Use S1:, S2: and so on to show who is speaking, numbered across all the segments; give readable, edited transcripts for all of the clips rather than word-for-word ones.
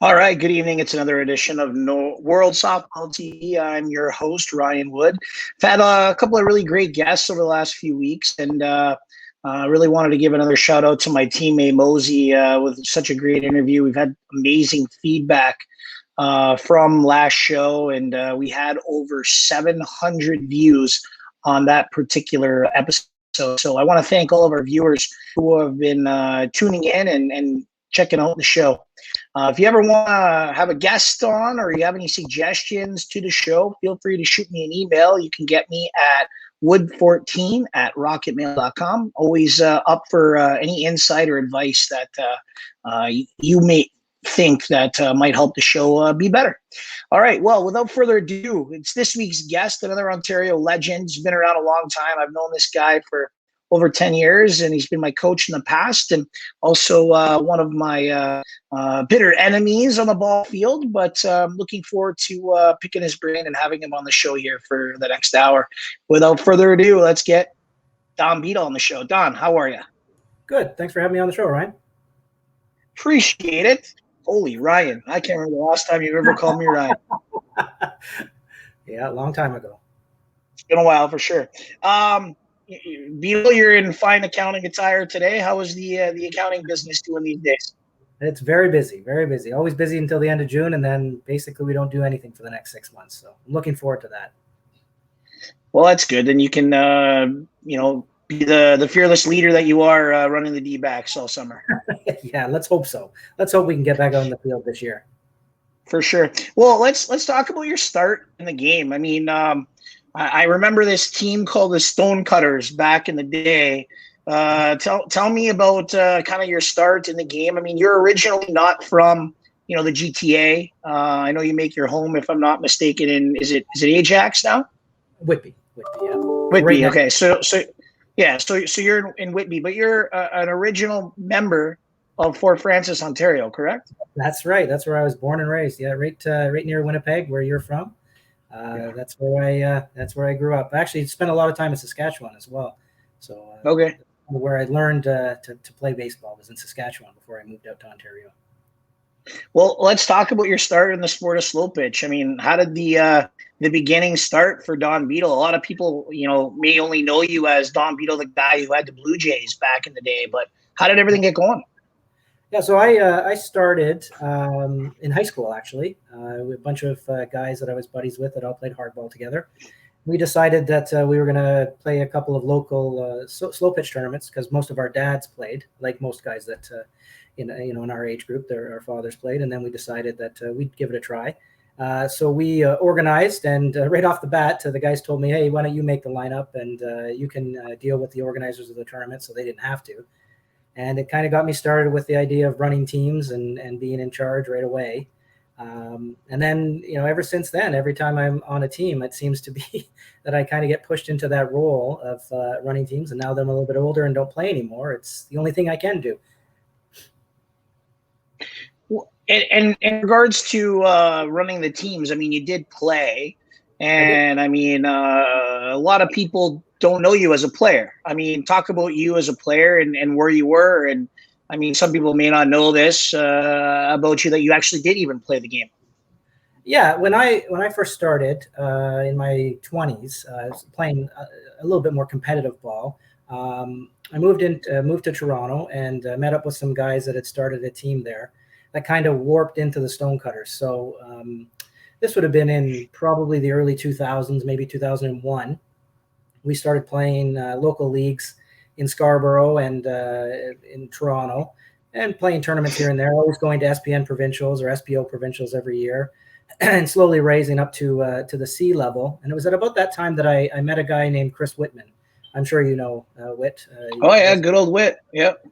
S1: All right, good evening. It's another edition of World Softball TV. I'm your host, Ryan Wood. I've had a couple of really great guests over the last few weeks, and really wanted to give another shout out to my teammate Mosey with such a great interview. We've had amazing feedback from last show, and we had over 700 views on that particular episode. So I want to thank all of our viewers who have been tuning in and checking out the show. If you ever want to have a guest on or you have any suggestions to the show, feel free to shoot me an email. You can get me at wood14@rocketmail.com. Always up for any insight or advice that you may think that might help the show be better. All right. Well, without further ado, it's this week's guest, another Ontario legend. He's been around a long time. I've known this guy for over 10 years, and he's been my coach in the past and also one of my bitter enemies on the ball field. But looking forward to picking his brain and having him on the show here for the next hour. Without further ado, let's get Don Beadle on the show. Don, how are you?
S2: Good. Thanks for having me on the show, Ryan.
S1: Appreciate it. Holy Ryan. I can't remember the last time you ever called me Ryan.
S2: Yeah, a long time ago.
S1: It's been a while for sure. Beadle, you're in fine accounting attire today. How is the accounting business doing these days?
S2: It's very busy, very busy. Always busy until the end of June, and then basically we don't do anything for the next 6 months. So I'm looking forward to that.
S1: Well, that's good. Then you can, be the fearless leader that you are running the D-backs all summer.
S2: Yeah, let's hope so. Let's hope we can get back out on the field this year.
S1: For sure. Well, let's talk about your start in the game. I mean, I remember this team called the Stonecutters back in the day. Tell me about kind of your start in the game. I mean, you're originally not from the GTA. I know you make your home, if I'm not mistaken, in is it Ajax now?
S2: Whitby, yeah.
S1: Whitby. Right. Okay, so you're in Whitby, but you're an original member of Fort Frances, Ontario, correct?
S2: That's right. That's where I was born and raised. Yeah, right near Winnipeg, where you're from. That's where I grew up. I actually spent a lot of time in Saskatchewan as well. So
S1: okay,
S2: where I learned to play baseball was in Saskatchewan before I moved out to Ontario.
S1: Well, let's talk about your start in the sport of slow pitch. I mean, how did the beginning start for Don Beadle? A lot of people, may only know you as Don Beadle, the guy who had the Blue Jays back in the day. But how did everything get going?
S2: Yeah, so I started in high school, actually, with a bunch of guys that I was buddies with that all played hardball together. We decided that we were going to play a couple of local slow pitch tournaments because most of our dads played, like most guys that in our age group, our fathers played, and then we decided that we'd give it a try. So we organized, and right off the bat, the guys told me, "Hey, why don't you make the lineup and you can deal with the organizers of the tournament," so they didn't have to. And it kind of got me started with the idea of running teams and being in charge right away. And then, ever since then, every time I'm on a team, it seems to be that I kind of get pushed into that role of running teams. And now that I'm a little bit older and don't play anymore, it's the only thing I can do.
S1: And in regards to running the teams, I mean, you did play. And I mean, a lot of people don't know you as a player. I mean, talk about you as a player and where you were. And I mean, some people may not know this about you, that you actually did even play the game.
S2: Yeah, when I first started in my 20s, I was playing a little bit more competitive ball. I moved to Toronto and met up with some guys that had started a team there that kind of warped into the Stonecutters. So this would have been in probably the early 2000s, maybe 2001. We started playing local leagues in Scarborough and in Toronto, and playing tournaments here and there, always going to SPN provincials or SPO provincials every year, and slowly raising up to the C level. And it was at about that time that I met a guy named Chris Whitman. I'm sure you know Whit.
S1: Oh yeah, good old Whit. Yep.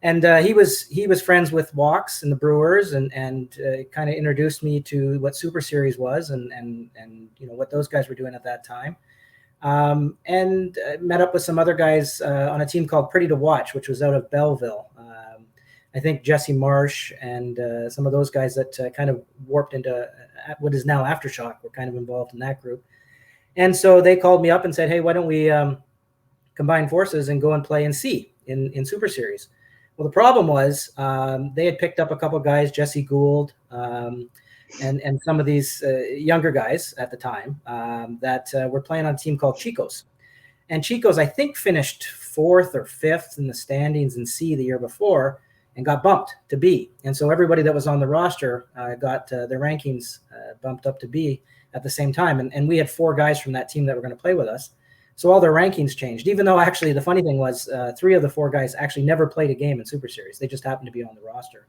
S2: And he was friends with Walks and the Brewers, and kind of introduced me to what Super Series was, and what those guys were doing at that time. And met up with some other guys on a team called Pretty to Watch, which was out of Belleville. I think Jesse Marsh and some of those guys that kind of warped into what is now Aftershock were kind of involved in that group. And so they called me up and said, "Hey, why don't we combine forces and go and play in C in Super Series?" Well, the problem was they had picked up a couple of guys, Jesse Gould, and some of these younger guys at the time that were playing on a team called Chico's. And Chico's, I think, finished 4th or 5th in the standings in C the year before and got bumped to B. And so everybody that was on the roster got their rankings bumped up to B at the same time. And we had 4 guys from that team that were going to play with us. So all their rankings changed, even though actually the funny thing was 3 of the 4 guys actually never played a game in Super Series. They just happened to be on the roster.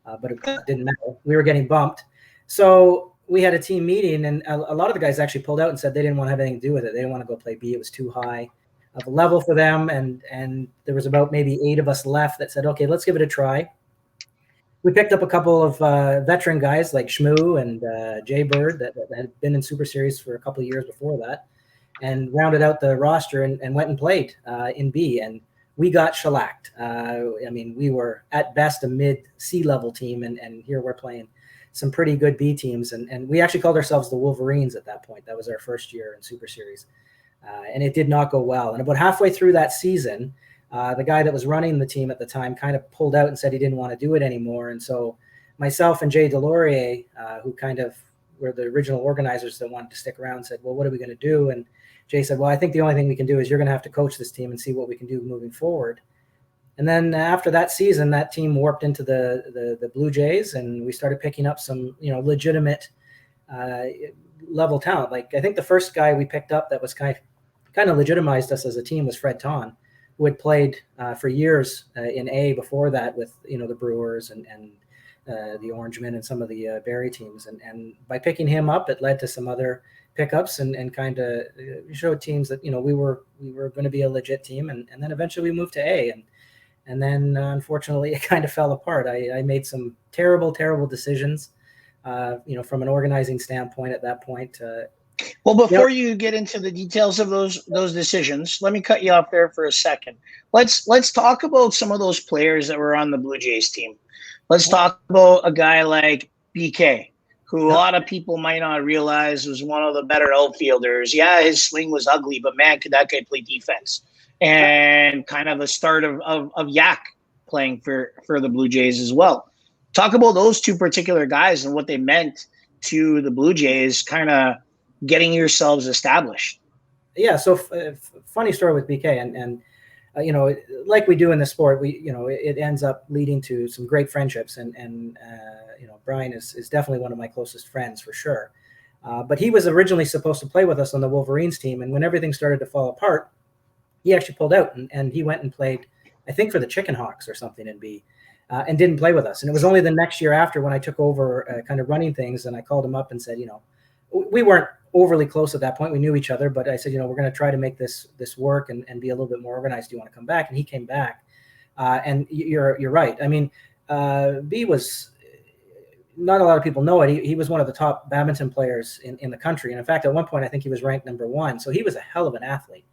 S2: But it didn't matter. We were getting bumped. So we had a team meeting, and a lot of the guys actually pulled out and said they didn't want to have anything to do with it. They didn't want to go play B. It was too high of a level for them. And there was about maybe 8 of us left that said, okay, let's give it a try. We picked up a couple of veteran guys like Shmoo and Jay Bird that had been in Super Series for a couple of years before that, and rounded out the roster and went and played in B. And we got shellacked. I mean, we were at best a mid-C level team, and here we're playing some pretty good B teams. And we actually called ourselves the Wolverines at that point. That was our first year in Super Series. And it did not go well. And about halfway through that season, the guy that was running the team at the time kind of pulled out and said he didn't want to do it anymore. And so myself and Jay Delorier, who kind of were the original organizers that wanted to stick around, said, well, what are we going to do? And Jay said, well, I think the only thing we can do is you're going to have to coach this team and see what we can do moving forward. And then after that season, that team warped into the Blue Jays, and we started picking up some, legitimate level talent. Like I think the first guy we picked up that was kind of legitimized us as a team was Fred Ton, who had played for years in A before that with the Brewers and the Orangemen and some of the Barrie teams. And by picking him up, it led to some other pickups and kind of showed teams that we were going to be a legit team. And then eventually we moved to A, and then unfortunately it kind of fell apart. I made some terrible decisions, from an organizing standpoint at that point.
S1: Well, before you get into the details of those decisions, let me cut you off there for a second. Let's talk about some of those players that were on the Blue Jays team. Let's talk about a guy like BK, who a lot of people might not realize was one of the better outfielders. Yeah, his swing was ugly, but man, could that guy play defense? And kind of the start of Yak playing for the Blue Jays as well. Talk about those 2 particular guys and what they meant to the Blue Jays, kind of getting yourselves established.
S2: Yeah. So funny story with BK, and like we do in the sport, it ends up leading to some great friendships, and Brian is definitely one of my closest friends for sure. But he was originally supposed to play with us on the Wolverines team, and when everything started to fall apart, he actually pulled out and he went and played, I think, for the Chicken Hawks or something in B, and didn't play with us. And it was only the next year after, when I took over kind of running things, and I called him up and said, we weren't overly close at that point. We knew each other, but I said, we're going to try to make this work and be a little bit more organized. Do you want to come back? And he came back. And you're right. I mean, B was, not a lot of people know it. He was one of the top badminton players in the country. And in fact, at one point, I think he was ranked number 1. So he was a hell of an athlete.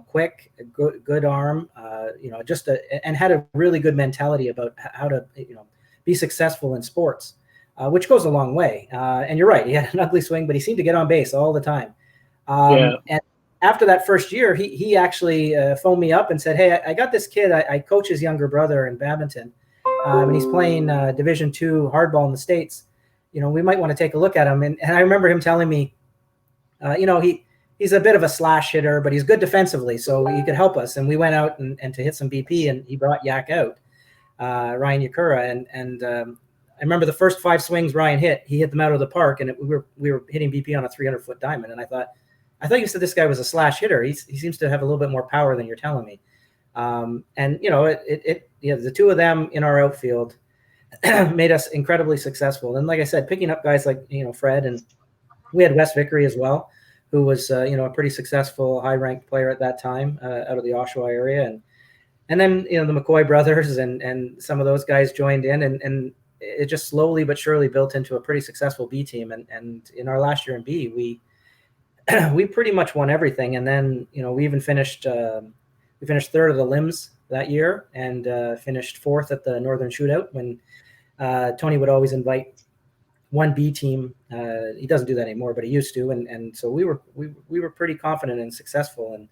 S2: Quick, good arm, and had a really good mentality about how to, be successful in sports, which goes a long way. And you're right, he had an ugly swing, but he seemed to get on base all the time. And after that first year, he actually phoned me up and said, hey, I got this kid. I coach his younger brother in badminton, and he's playing Division II hardball in the States. We might want to take a look at him. And I remember him telling me, he's a bit of a slash hitter, but he's good defensively, so he could help us. And we went out and to hit some BP, and he brought Yak out, Ryan Yakura. And I remember the first 5 swings Ryan hit, he hit them out of the park, and we were hitting BP on a 300-foot diamond. And I thought you said this guy was a slash hitter. He seems to have a little bit more power than you're telling me. The 2 of them in our outfield made us incredibly successful. And like I said, picking up guys like Fred, and we had Wes Vickery as well, who was a pretty successful, high-ranked player at that time out of the Oshawa area, and then the McCoy brothers and some of those guys joined in, and it just slowly but surely built into a pretty successful B team. And in our last year in B, we pretty much won everything. And then we even finished 3rd of the Limbs that year, and finished 4th at the Northern Shootout, when Tony would always invite one B team. He doesn't do that anymore, but he used to. And so we were pretty confident and successful.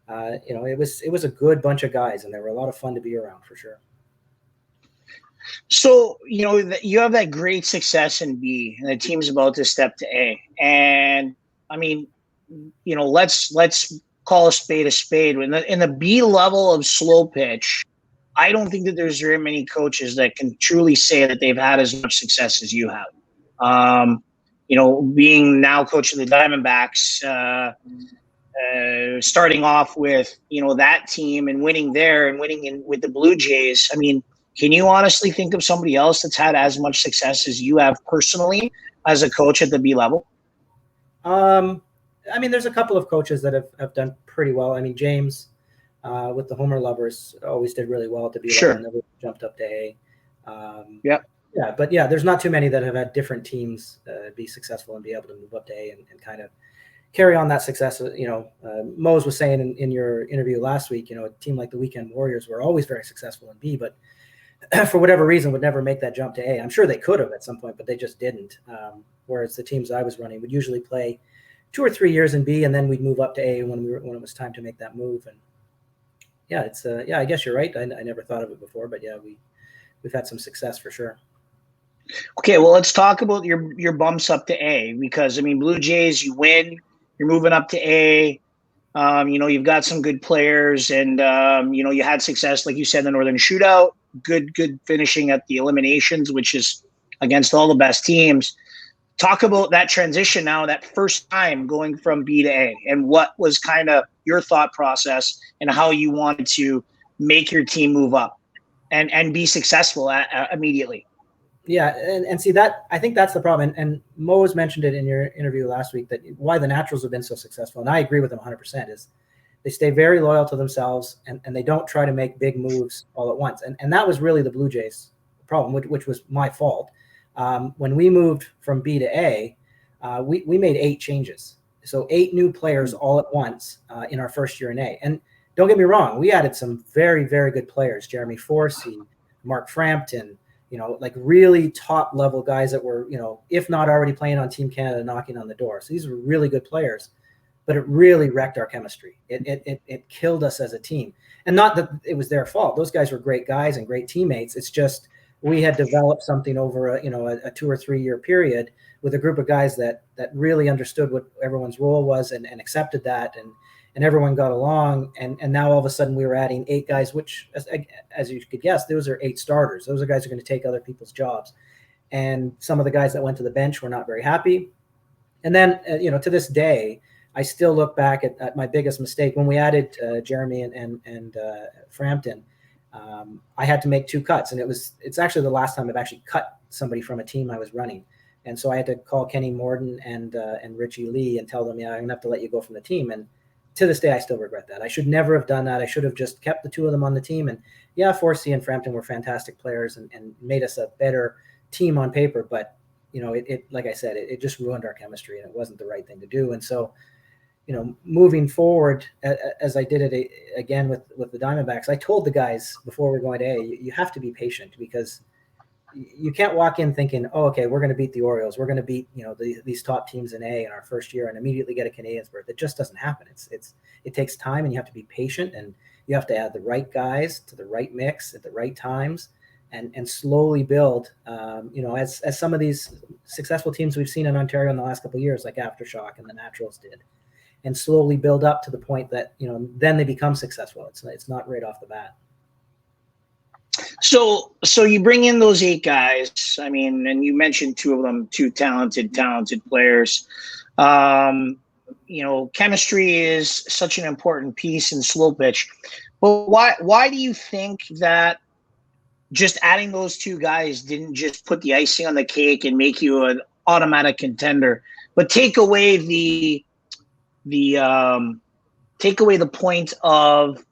S2: it was a good bunch of guys, and they were a lot of fun to be around for sure.
S1: So, you have that great success in B, and the team's about to step to A. And I mean, let's call a spade. In the B level of slow pitch, I don't think that there's very many coaches that can truly say that they've had as much success as you have. Being now coach of the Diamondbacks, starting off with that team and winning there and winning with the Blue Jays. I mean, can you honestly think of somebody else that's had as much success as you have personally as a coach at the B level?
S2: I mean, there's a couple of coaches that have done pretty well. I mean, James with the Homer Lovers always did really well at the B level and never jumped up to A. Yeah, but there's not too many that have had different teams be successful and be able to move up to A and kind of carry on that success. Mose was saying in your interview last week, a team like the Weekend Warriors were always very successful in B, but for whatever reason would never make that jump to A. I'm sure they could have at some point, but they just didn't. Whereas the teams I was running would usually play 2 or 3 years in B, and then we'd move up to A when it was time to make that move. And I guess you're right. I never thought of it before, but we've had some success for sure.
S1: Okay, well, let's talk about your bumps up to A, because I mean, Blue Jays, you win, you're moving up to A. You've got some good players, and you had success, like you said, in the Northern Shootout. Good finishing at the eliminations, which is against all the best teams. Talk about that transition now, that first time going from B to A, and what was kind of your thought process and how you wanted to make your team move up and be successful immediately.
S2: Yeah, and see that, I think that's the problem. And Mose mentioned it in your interview last week, that why the Naturals have been so successful, and I agree with him 100%, is they stay very loyal to themselves and they don't try to make big moves all at once. And that was really the Blue Jays' problem, which was my fault. When we moved from B to A, we made 8 changes. So 8 new players all at once in our first year in A. And don't get me wrong, we added some very, very good players, Jeremy Forsey, Mark Frampton, like really top level guys that were, if not already playing on Team Canada, knocking on the door. So these were really good players, but it really wrecked our chemistry. It killed us as a team. And not that it was their fault. Those guys were great guys and great teammates. It's just we had developed something over a 2 or 3 year period with a group of guys that really understood what everyone's role was and accepted that, and everyone got along. And now all of a sudden we were adding 8 guys, which, as you could guess, those are 8 starters. Those are guys who are going to take other people's jobs. And some of the guys that went to the bench were not very happy. And then, to this day, I still look back at my biggest mistake when we added Jeremy and Frampton. I had to make 2 cuts, and it's actually the last time I've actually cut somebody from a team I was running. And so I had to call Kenny Morden and Richie Lee and tell them, I'm going to have to let you go from the team. And to this day, I still regret that. I should never have done that. I should have just kept the 2 of them on the team. And Forsey and Frampton were fantastic players and made us a better team on paper. But, like I said, it just ruined our chemistry, and it wasn't the right thing to do. And so, moving forward, as I did it again with the Diamondbacks, I told the guys before we're going to A, you have to be patient, because you can't walk in thinking, oh, okay, we're going to beat the Orioles. We're going to beat, these top teams in A in our first year and immediately get a Canadians berth. It just doesn't happen. It takes time, and you have to be patient, and you have to add the right guys to the right mix at the right times and slowly build, as some of these successful teams we've seen in Ontario in the last couple of years, like Aftershock and the Naturals did, and slowly build up to the point that, then they become successful. It's not right off the bat.
S1: So you bring in those 8 guys. I mean, and you mentioned 2 of them, 2 talented players. Chemistry is such an important piece in slow pitch. But why do you think that just adding those 2 guys didn't just put the icing on the cake and make you an automatic contender, but take away the point of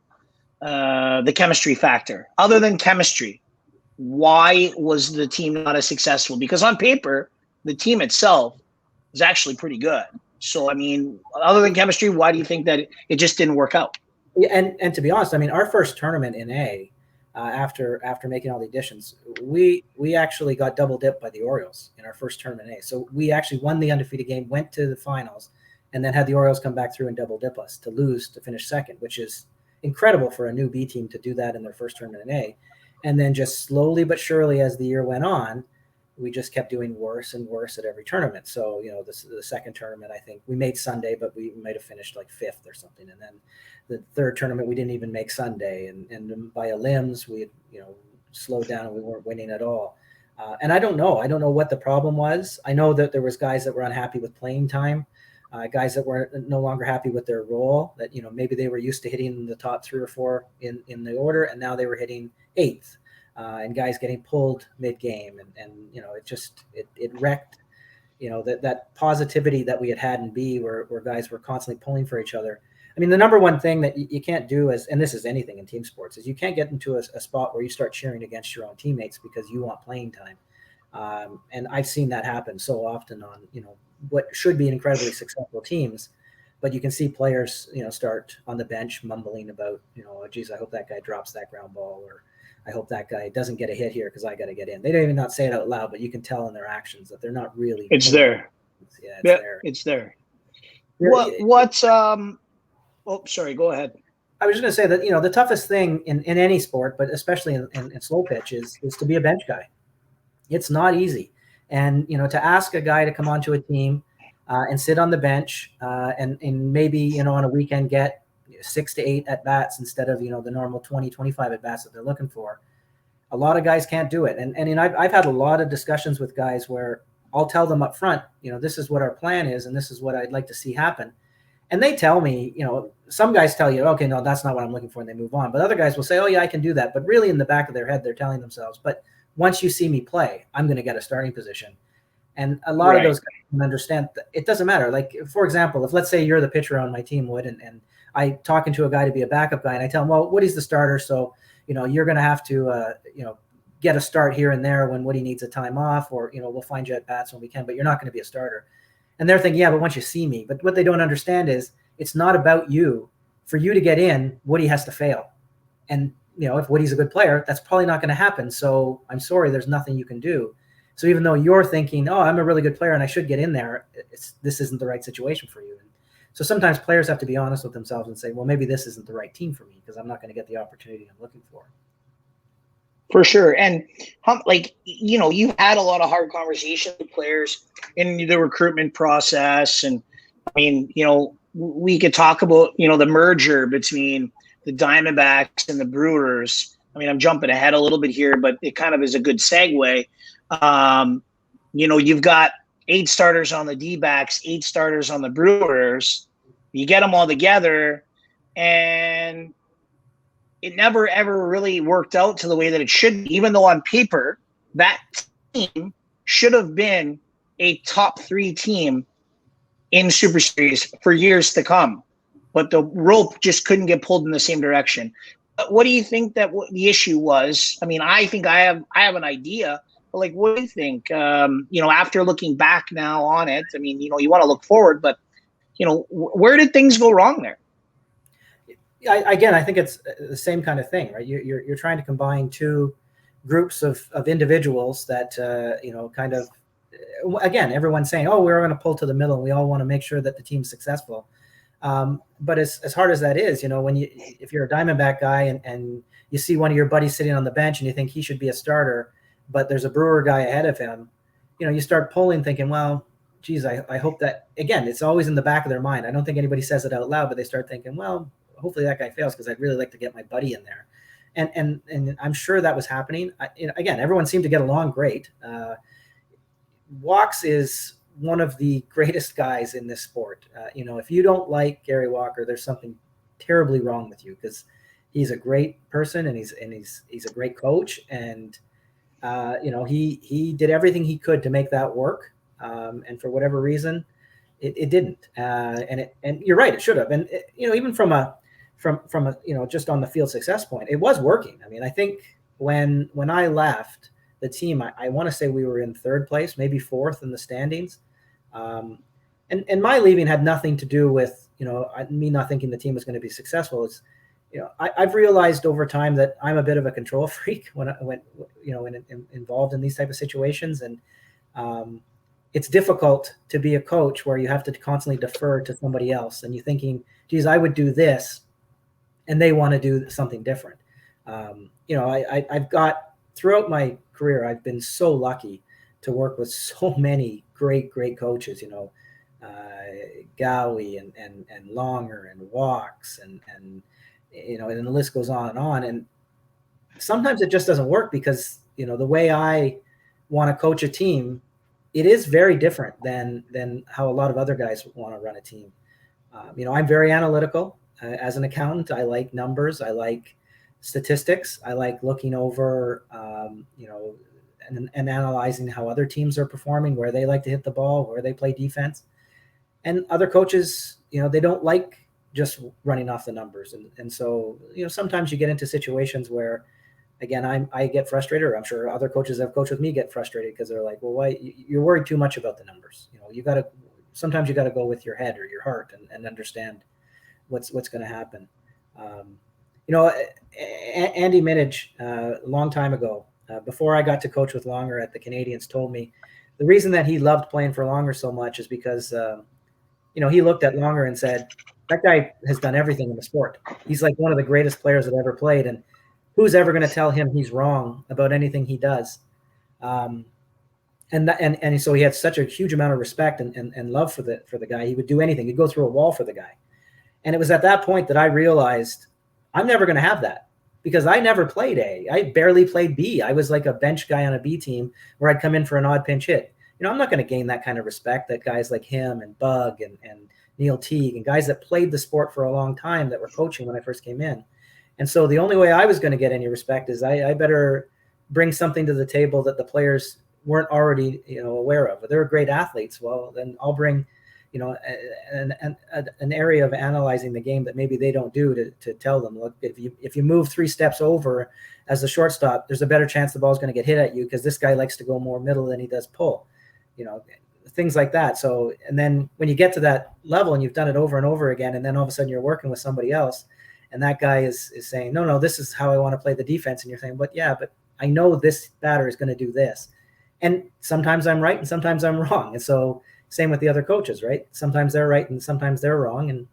S1: the chemistry factor? Other than chemistry, why was the team not as successful? Because on paper, the team itself is actually pretty good. So, I mean, other than chemistry, why do you think that it just didn't work out?
S2: Yeah, and to be honest, I mean, our first tournament in A, after making all the additions, we actually got double dipped by the Orioles in our first tournament in A. So we actually won the undefeated game, went to the finals, and then had the Orioles come back through and double dip us to lose to finish second, which is incredible for a new B team to do that in their first tournament in A. And then just slowly but surely as the year went on, we just kept doing worse and worse at every tournament. So, the second tournament, I think we made Sunday, but we might have finished like fifth or something. And then the third tournament, we didn't even make Sunday. And by a limbs, we had, slowed down and we weren't winning at all. And I don't know what the problem was. I know that there was guys that were unhappy with playing time, guys that were no longer happy with their role, that, maybe they were used to hitting the top 3 or 4 in the order, and now they were hitting 8th. And guys getting pulled mid-game, and it wrecked, that positivity that we had in B, where guys were constantly pulling for each other. I mean, the number one thing that you can't do and this is anything in team sports, is you can't get into a spot where you start cheering against your own teammates because you want playing time. And I've seen that happen so often on, what should be incredibly successful teams, but you can see players, start on the bench mumbling about, oh, geez, I hope that guy drops that ground ball, or I hope that guy doesn't get a hit here because I got to get in. They don't even not say it out loud, but you can tell in their actions that they're not really.
S1: It's there.
S2: Yeah,
S1: there. It's there. What's Oh, sorry. Go ahead.
S2: I was just going to say that the toughest thing in any sport, but especially in slow pitch, is to be a bench guy. It's not easy, and to ask a guy to come onto a team and sit on the bench and maybe on a weekend get 6 to 8 at bats instead of the normal 20, 25 at bats that they're looking for. A lot of guys can't do it, and I've had a lot of discussions with guys where I'll tell them up front, this is what our plan is, and this is what I'd like to see happen. And they tell me, some guys tell you, okay, no, that's not what I'm looking for, and they move on. But other guys will say, oh, yeah, I can do that. But really in the back of their head, they're telling themselves, but once you see me play, I'm going to get a starting position. And a lot of those guys can understand that it doesn't matter. Like, for example, if let's say you're the pitcher on my team, Wood, and I talking to a guy to be a backup guy, and I tell him, well, Woody's the starter, so, you're going to have to, get a start here and there when Woody needs a time off, or, we'll find you at bats when we can, but you're not going to be a starter. And they're thinking, yeah, but once you see me. But what they don't understand is it's not about you. For you to get in, Woody has to fail. And, if Woody's a good player, that's probably not going to happen. So I'm sorry, there's nothing you can do. So even though you're thinking, oh, I'm a really good player and I should get in there, this isn't the right situation for you. And so sometimes players have to be honest with themselves and say, well, maybe this isn't the right team for me because I'm not going to get the opportunity I'm looking for.
S1: For sure. And you've had a lot of hard conversations with players in the recruitment process. And I mean, we could talk about, the merger between the Diamondbacks and the Brewers. I mean, I'm jumping ahead a little bit here, but it kind of is a good segue. You've got 8 starters on the D-backs, 8 starters on the Brewers. You get them all together, and it never, ever really worked out to the way that it should be, even though on paper that team should have been a top 3 team in Super Series for years to come. But the rope just couldn't get pulled in the same direction. But what do you think that the issue was? I mean, I think I have an idea. But what do you think? After looking back now on it, I mean, you want to look forward, but where did things go wrong there?
S2: I think it's the same kind of thing, right? You're trying to combine 2 groups of individuals that kind of, again, everyone's saying, oh, we're going to pull to the middle, and we all want to make sure that the team's successful. But as hard as that is, if you're a Diamondback guy and you see one of your buddies sitting on the bench and you think he should be a starter, but there's a Brewer guy ahead of him, you start pulling, thinking, well, geez, I hope that, again, it's always in the back of their mind. I don't think anybody says it out loud, but they start thinking, well, hopefully that guy fails because I'd really like to get my buddy in there. And I'm sure that was happening. Again, everyone seemed to get along great. Walks is one of the greatest guys in this sport. If you don't like Gary Walker, there's something terribly wrong with you, because he's a great person and he's a great coach. And, he did everything he could to make that work. And for whatever reason, it didn't. And you're right, it should have. And, even from a just on the field success point, it was working. I mean, I think when I left the team, I want to say we were in 3rd place, maybe 4th in the standings. And my leaving had nothing to do with, me not thinking the team was going to be successful. It's, I've realized over time that I'm a bit of a control freak when involved in these type of situations. And it's difficult to be a coach where you have to constantly defer to somebody else, and you're thinking, geez, I would do this, and they want to do something different. I've got, throughout my career, I've been so lucky to work with so many great coaches, Gowie and Longer and Walks and the list goes on and on. And sometimes it just doesn't work because, the way I want to coach a team, it is very different than how a lot of other guys want to run a team. I'm very analytical. As an accountant, I like numbers. I like statistics. I like looking over, and analyzing how other teams are performing, where they like to hit the ball, where they play defense. And other coaches, they don't like just running off the numbers. And so, sometimes you get into situations where, again, I get frustrated, or I'm sure other coaches that have coached with me get frustrated because they're like, well, why you're worried too much about the numbers? Sometimes you got to go with your head or your heart and understand what's going to happen. Andy Minich, a long time ago, before I got to coach with Longer at the Canadians, told me the reason that he loved playing for Longer so much is because, he looked at Longer and said, that guy has done everything in the sport. He's like one of the greatest players that ever played. And who's ever going to tell him he's wrong about anything he does? And so he had such a huge amount of respect and love for the guy. He would do anything. He'd go through a wall for the guy. And it was at that point that I realized I'm never going to have that, because I never played A. I barely played B. I was like a bench guy on a B team where I'd come in for an odd pinch hit. I'm not going to gain that kind of respect that guys like him and Bug and Neil Teague and guys that played the sport for a long time that were coaching when I first came in. And so the only way I was going to get any respect is I better bring something to the table that the players weren't already, aware of. If they're great athletes, well, then I'll bring, an area of analyzing the game that maybe they don't do to tell them, look, if you move 3 steps over as the shortstop, there's a better chance the ball's going to get hit at you because this guy likes to go more middle than he does pull, things like that. So, and then when you get to that level and you've done it over and over again, and then all of a sudden you're working with somebody else, and that guy is saying, no, this is how I want to play the defense. And you're saying, but I know this batter is going to do this. And sometimes I'm right and sometimes I'm wrong. And so same with the other coaches, right? Sometimes they're right and sometimes they're wrong. And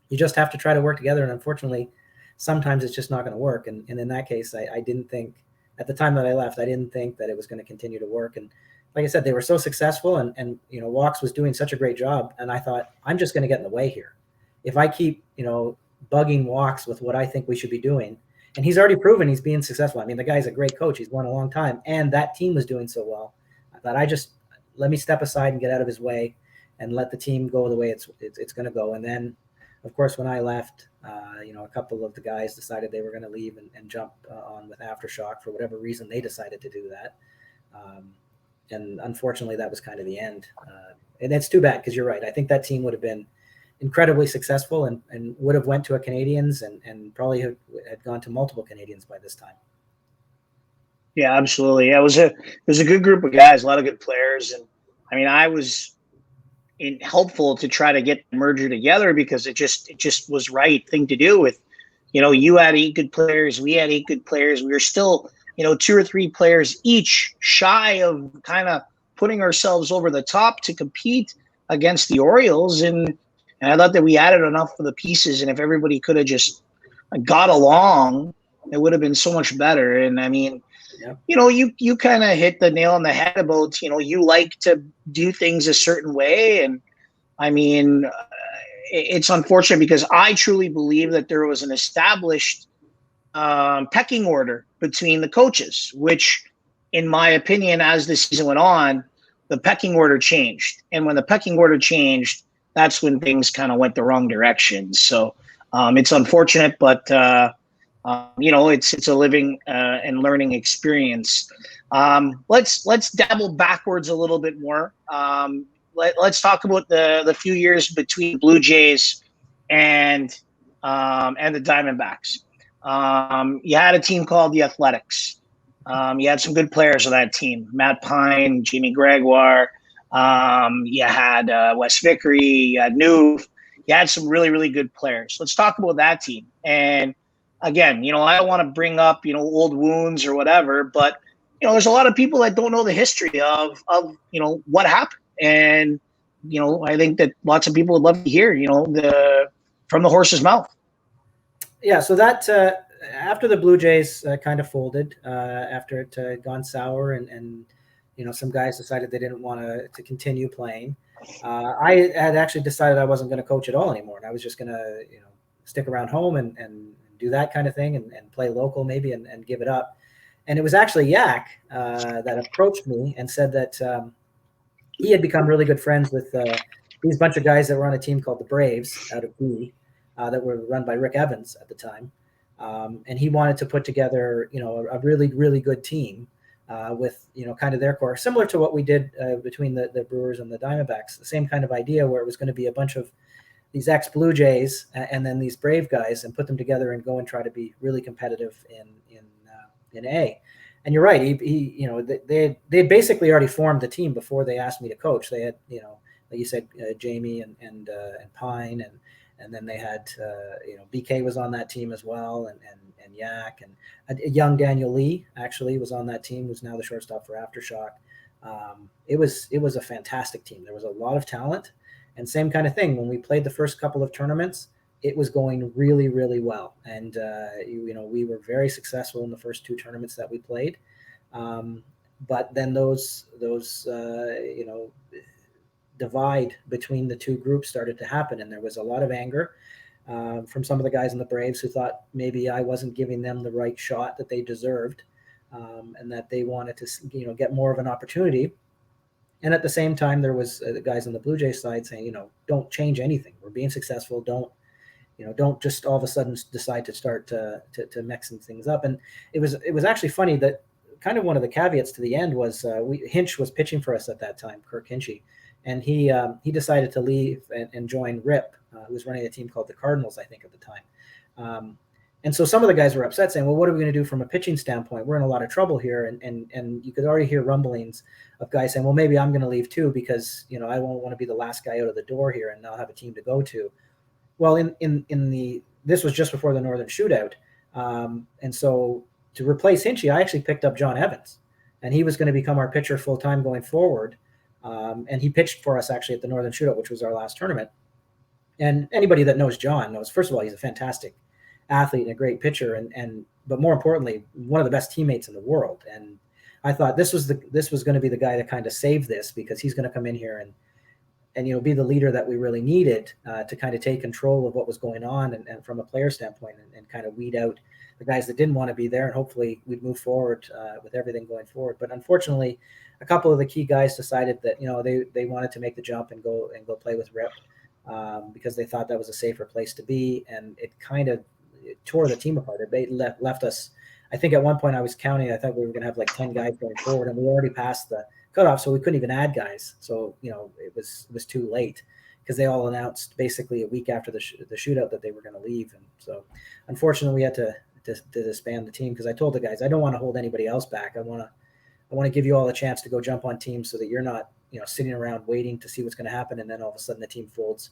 S2: you just have to try to work together. And unfortunately, sometimes it's just not going to work. And in that case, I didn't think, at the time that I left, I didn't think that it was going to continue to work. And like I said, they were so successful and Walks was doing such a great job. And I thought, I'm just going to get in the way here. If I keep, bugging Walks with what I think we should be doing, and he's already proven he's being successful. I mean, the guy's a great coach. He's won a long time, and that team was doing so well. I thought, let me step aside and get out of his way and let the team go the way it's going to go. And then, of course, when I left, a couple of the guys decided they were going to leave and jump on with Aftershock for whatever reason they decided to do that. And unfortunately, that was kind of the end. And it's too bad because you're right. I think that team would have been incredibly successful and would have went to a Canadians and probably had gone to multiple Canadians by this time.
S1: Yeah, absolutely. Yeah, it was a good group of guys, a lot of good players. And I mean, I was helpful to try to get the merger together because it just was right thing to do with, you had 8 good players. We had 8 good players. We were still, 2 or 3 players each shy of kind of putting ourselves over the top to compete against the Orioles. And I thought that we added enough of the pieces. And if everybody could have just got along, it would have been so much better. And I mean, you kind of hit the nail on the head about, you like to do things a certain way. And I mean, it's unfortunate because I truly believe that there was an established pecking order between the coaches, which in my opinion, as the season went on, the pecking order changed. And when the pecking order changed, that's when things kind of went the wrong direction. So it's unfortunate, but it's a living and learning experience. Let's dabble backwards a little bit more. Let's talk about the few years between Blue Jays and the Diamondbacks. You had a team called the Athletics. You had some good players on that team: Matt Pine, Jimmy Gregoire. You had Wes Vickery. You had Newf. You had some really, really good players. Let's talk about that team. And again, I don't want to bring up, old wounds or whatever, but there's a lot of people that don't know the history of what happened, and I think that lots of people would love to hear the from the horse's mouth.
S2: Yeah, so that after the Blue Jays kind of folded, after it gone sour, and some guys decided they didn't want to continue playing. I had actually decided I wasn't going to coach at all anymore, and I was just going to stick around home and do that kind of thing and play local maybe and give it up. And it was actually Yak that approached me and said that he had become really good friends with these bunch of guys that were on a team called the Braves out of B, that were run by Rick Evans at the time. And he wanted to put together, a really, really good team with, kind of their core, similar to what we did between the Brewers and the Diamondbacks, the same kind of idea where it was going to be a bunch of these ex-Blue Jays and then these Brave guys, and put them together and go and try to be really competitive in A. And you're right. They basically already formed the team before they asked me to coach. They had, like you said, Jamie and Pine, and then they had, BK was on that team as well, and Yak, and a young Daniel Lee actually was on that team, who's now the shortstop for Aftershock. It was a fantastic team. There was a lot of talent, and same kind of thing. When we played the first couple of tournaments, it was going really, really well. And, we were very successful in the first two tournaments that we played. But then those divide between the two groups started to happen. And there was a lot of anger from some of the guys in the Braves who thought maybe I wasn't giving them the right shot that they deserved, and that they wanted to, get more of an opportunity. And at the same time, there was the guys on the Blue Jays side saying, don't change anything. We're being successful. Don't just all of a sudden decide to start to mixing things up. And it was actually funny that kind of one of the caveats to the end was Hinch was pitching for us at that time, Kirk Hinchy, and he decided to leave and join Rip, who was running a team called the Cardinals, I think, at the time. And so some of the guys were upset, saying, well, what are we going to do from a pitching standpoint? We're in a lot of trouble here. And you could already hear rumblings of guys saying, well, maybe I'm going to leave too, because, I won't want to be the last guy out of the door here and not have a team to go to. Well, this was just before the Northern Shootout. And so to replace Hinchy, I actually picked up John Evans, and he was going to become our pitcher full-time going forward. And he pitched for us actually at the Northern Shootout, which was our last tournament. And anybody that knows John knows, first of all, he's a fantastic athlete and a great pitcher, but more importantly, one of the best teammates in the world. And I thought this was going to be the guy that kind of saved this, because he's going to come in here and be the leader that we really needed to kind of take control of what was going on, and from a player standpoint, and kind of weed out the guys that didn't want to be there, and hopefully we'd move forward with everything going forward. But unfortunately, a couple of the key guys decided that they wanted to make the jump and go play with Rip, because they thought that was a safer place to be, and it kind of tore the team apart. It left us. I think at one point I was counting. I thought we were going to have like 10 guys going forward, and we already passed the cutoff, so we couldn't even add guys. So it was too late, because they all announced basically a week after the shootout that they were going to leave. And so unfortunately we had to disband the team, because I told the guys, I don't want to hold anybody else back. I want to give you all a chance to go jump on teams, so that you're not sitting around waiting to see what's going to happen, and then all of a sudden the team folds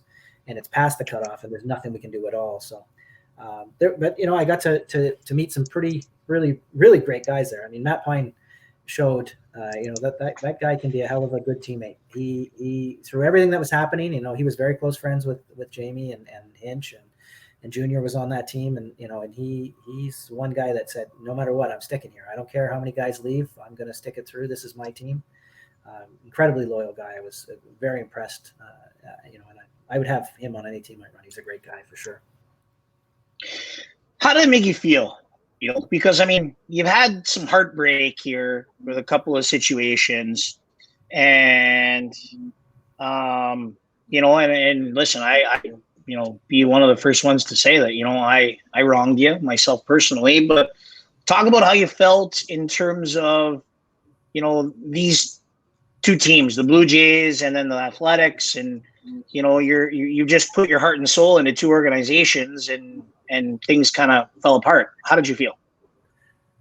S2: and it's past the cutoff and there's nothing we can do at all. So but I got to meet some pretty really, really great guys there. I mean, Matt Pine showed that guy can be a hell of a good teammate. He through everything that was happening, he was very close friends with Jamie and Hinch, and Junior was on that team, and he's one guy that said, no matter what, I'm sticking here. I don't care how many guys leave, I'm going to stick it through. This is my team. Incredibly loyal guy. I was very impressed, and I would have him on any team I run. He's a great guy for sure.
S1: How did it make you feel? Because I mean, you've had some heartbreak here with a couple of situations, and and listen, I be one of the first ones to say that I wronged you myself personally, but talk about how you felt in terms of these two teams, the Blue Jays and then the Athletics, and you just put your heart and soul into two organizations, and things kind of fell apart. How did you feel?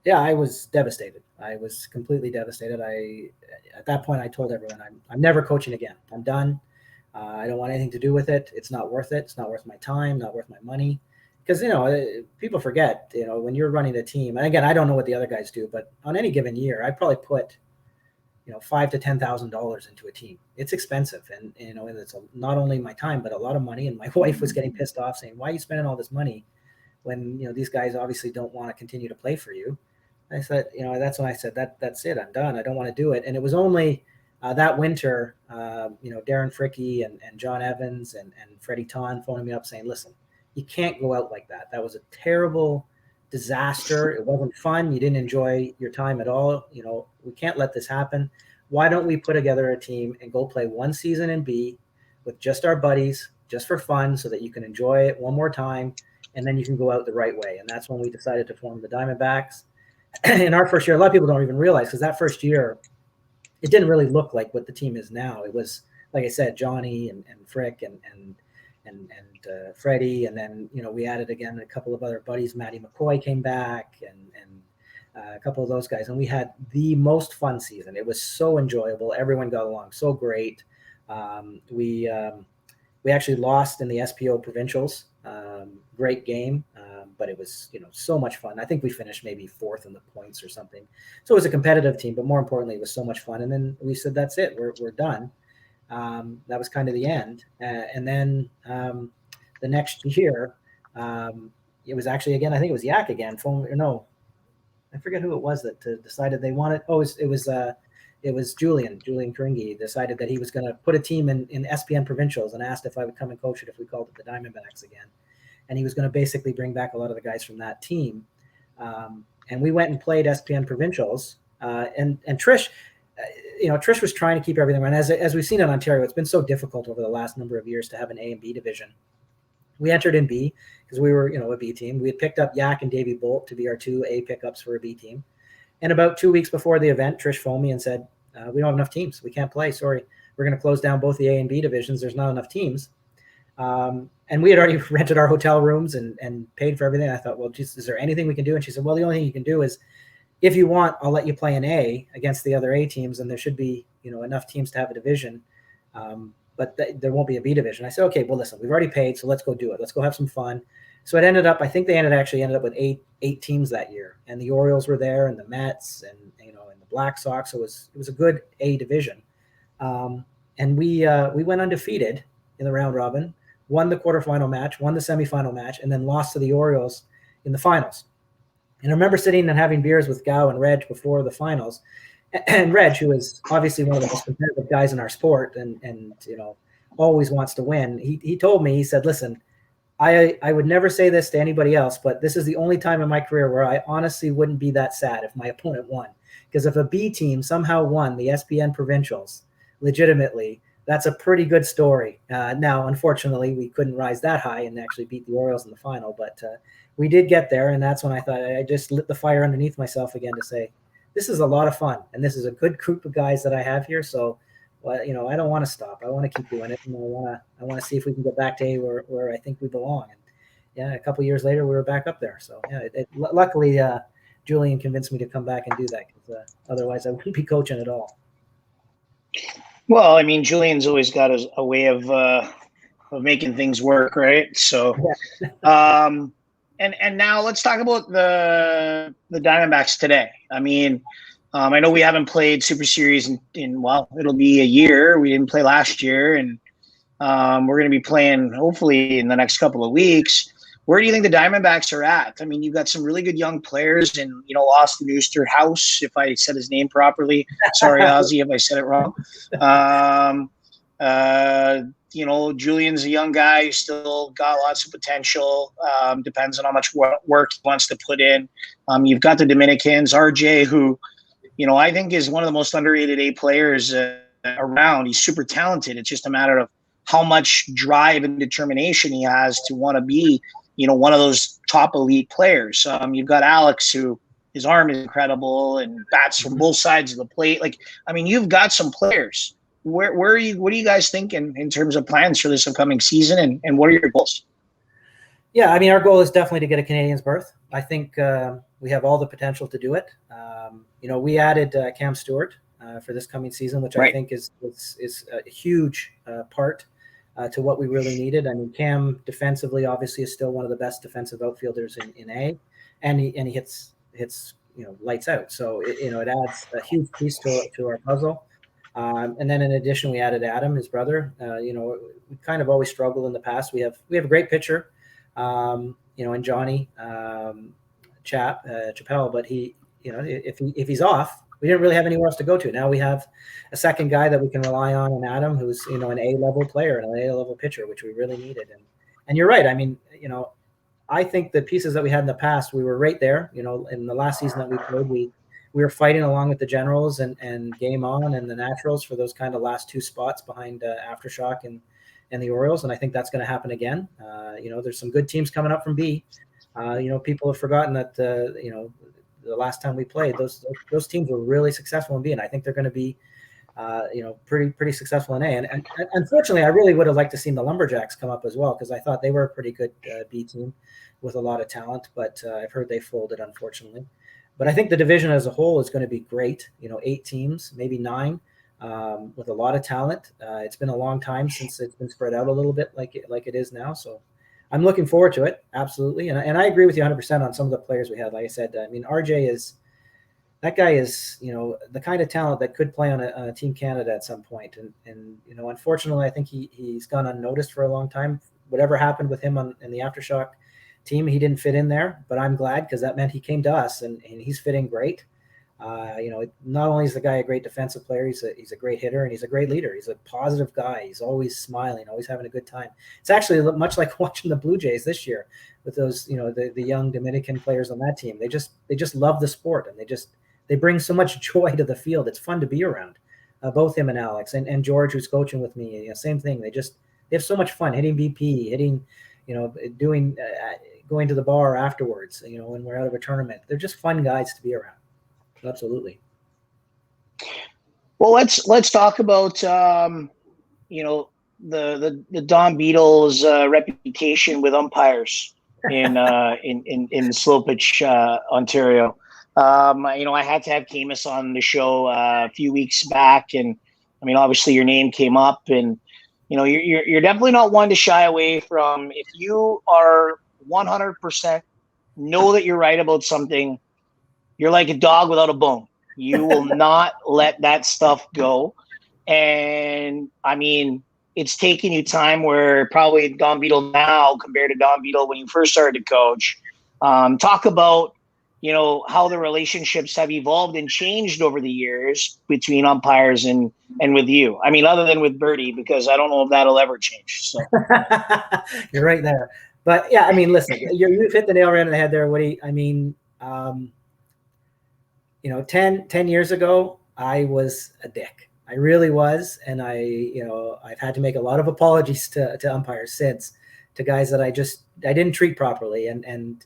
S2: Yeah, I was devastated. I was completely devastated. At that point, I told everyone, I'm never coaching again. I'm done. I don't want anything to do with it. It's not worth it. It's not worth my time, not worth my money. because people forget, when you're running a team, and again, I don't know what the other guys do, but on any given year, I probably put $5,000 to $10,000 into a team. It's expensive, and and it's not only my time but a lot of money. And my wife was getting pissed off, saying, "Why are you spending all this money when these guys obviously don't want to continue to play for you?" I said, that's when I said that's it. I'm done. I don't want to do it. And it was only that winter, Darren Fricke and John Evans and Freddie Ton phoning me up saying, "Listen, you can't go out like that. That was a terrible disaster. It wasn't fun. You didn't enjoy your time at all. We can't let this happen. Why don't we put together a team and go play one season in B with just our buddies, just for fun, so that you can enjoy it one more time, and then you can go out the right way." And that's when we decided to form the Diamondbacks. In our first year, a lot of people don't even realize, because that first year, it didn't really look like what the team is now. It was, like I said, Johnny and Frick and Freddie, and then we added again a couple of other buddies. Matty McCoy came back, and a couple of those guys, and we had the most fun season. It was so enjoyable. Everyone got along so great. We actually lost in the SPO provincials. Great game, but it was so much fun. I think we finished maybe fourth in the points or something. So it was a competitive team, but more importantly, it was so much fun. And then we said, "That's it. We're done." That was kind of the end. And then the next year, it was actually, again, I think it was Yak again. I forget who it was that decided they wanted. Oh, it was Julian Kringy decided that he was going to put a team in SPN provincials, and asked if I would come and coach it if we called it the Diamondbacks again. And he was going to basically bring back a lot of the guys from that team. And we went and played SPN provincials. And Trish, Trish was trying to keep everything running. As we've seen in Ontario, it's been so difficult over the last number of years to have an A and B division. We entered in B because we were, a B team. We had picked up Yak and Davey Bolt to be our 2 A pickups for a B team. And about 2 weeks before the event, Trish phoned me and said, "We don't have enough teams. We can't play. Sorry. We're going to close down both the A and B divisions. There's not enough teams." And we had already rented our hotel rooms and paid for everything. I thought, well, geez, is there anything we can do? And she said, "Well, the only thing you can do is, if you want, I'll let you play an A against the other A teams, and there should be, enough teams to have a division. But there won't be a B division." I said, "Okay, well, listen, we've already paid, so let's go do it. Let's go have some fun." So it ended up, I think they ended up with eight teams that year, and the Orioles were there, and the Mets, and and the Black Sox. So it was a good A division, and we went undefeated in the round robin, won the quarterfinal match, won the semifinal match, and then lost to the Orioles in the finals. And I remember sitting and having beers with Gow and Reg before the finals. And Reg, who is obviously one of the most competitive guys in our sport and always wants to win, he told me, he said, "Listen, I would never say this to anybody else, but this is the only time in my career where I honestly wouldn't be that sad if my opponent won. Because if a B team somehow won the SPN provincials legitimately, that's a pretty good story." Now, unfortunately, we couldn't rise that high and actually beat the Orioles in the final, but we did get there, and that's when I thought I just lit the fire underneath myself again to say, this is a lot of fun, and this is a good group of guys that I have here. So, I don't want to stop. I want to keep doing it, and I want to see if we can get back to where I think we belong. And yeah, a couple of years later, we were back up there. So yeah, luckily, Julian convinced me to come back and do that, because otherwise I wouldn't be coaching at all.
S1: Well, I mean, Julian's always got a way of making things work, right? So, and now let's talk about the Diamondbacks today. I mean, I know we haven't played Super Series in it'll be a year. We didn't play last year, and we're going to be playing hopefully in the next couple of weeks. Where do you think the Diamondbacks are at? I mean, you've got some really good young players, and Austin Oosterhouse, if I said his name properly. Sorry, Ozzy, if I said it wrong. Julian's a young guy who's still got lots of potential. Depends on how much work he wants to put in. You've got the Dominicans, RJ, who, I think is one of the most underrated A players around. He's super talented. It's just a matter of how much drive and determination he has to want to be, one of those top elite players. You've got Alex, who his arm is incredible and bats from both sides of the plate. You've got some players. What are you guys thinking in terms of plans for this upcoming season, and what are your goals?
S2: Yeah, I mean, our goal is definitely to get a Canadians berth. I think we have all the potential to do it. We added Cam Stewart for this coming season, which I think is a huge part to what we really needed. I mean, Cam defensively obviously is still one of the best defensive outfielders in A, and he hits lights out. So it adds a huge piece to our puzzle. And then in addition, we added Adam, his brother. We kind of always struggled in the past. We have a great pitcher, in Johnny Chappelle, but he, if he's off, we didn't really have anywhere else to go to. Now we have a second guy that we can rely on in Adam, who's an A-level player and an A-level pitcher, which we really needed. And you're right. I mean, I think the pieces that we had in the past, we were right there. In the last season that we played, we were fighting along with the Generals and Game On and the Naturals for those kind of last two spots behind Aftershock and the Orioles. And I think that's going to happen again. There's some good teams coming up from B. People have forgotten that, the last time we played, those teams were really successful in B, and I think they're going to be, pretty successful in A. And unfortunately, I really would have liked to seen the Lumberjacks come up as well, because I thought they were a pretty good B team with a lot of talent, but I've heard they folded, unfortunately. But I think the division as a whole is going to be great. 8 teams, maybe 9, with a lot of talent. It's been a long time since it's been spread out a little bit like it is now, so I'm looking forward to it, absolutely. And I agree with you 100% on some of the players we have. Like I said, I mean, RJ is the kind of talent that could play on a Team Canada at some point. And unfortunately, I think he's gone unnoticed for a long time. Whatever happened with him in the Aftershock team, he didn't fit in there. But I'm glad, because that meant he came to us, and he's fitting great. Not only is the guy a great defensive player, he's a great hitter, and he's a great leader. He's a positive guy. He's always smiling, always having a good time. It's actually much like watching the Blue Jays this year with those, the young Dominican players on that team. They just love the sport, and they bring so much joy to the field. It's fun to be around. Both him and Alex and George, who's coaching with me. Same thing. They have so much fun hitting BP, hitting, doing going to the bar afterwards. When we're out of a tournament, they're just fun guys to be around. Absolutely.
S1: Well, let's talk about the Don Beadle's reputation with umpires in slow pitch Ontario. I had to have Camus on the show a few weeks back, and I mean, obviously your name came up, and you're definitely not one to shy away from. If you are 100% know that you're right about something, you're like a dog without a bone. You will not let that stuff go. And I mean, it's taken you time where probably Don Beadle now compared to Don Beadle when you first started to coach. Talk about, how the relationships have evolved and changed over the years between umpires and with you. I mean, other than with Birdie, because I don't know if that'll ever change. So
S2: you're right there. But yeah, I mean, listen, you've hit the nail right on the head there, Woody. I mean, 10 years ago, I was a dick. I really was. And I've had to make a lot of apologies to umpires since, to guys that I didn't treat properly. And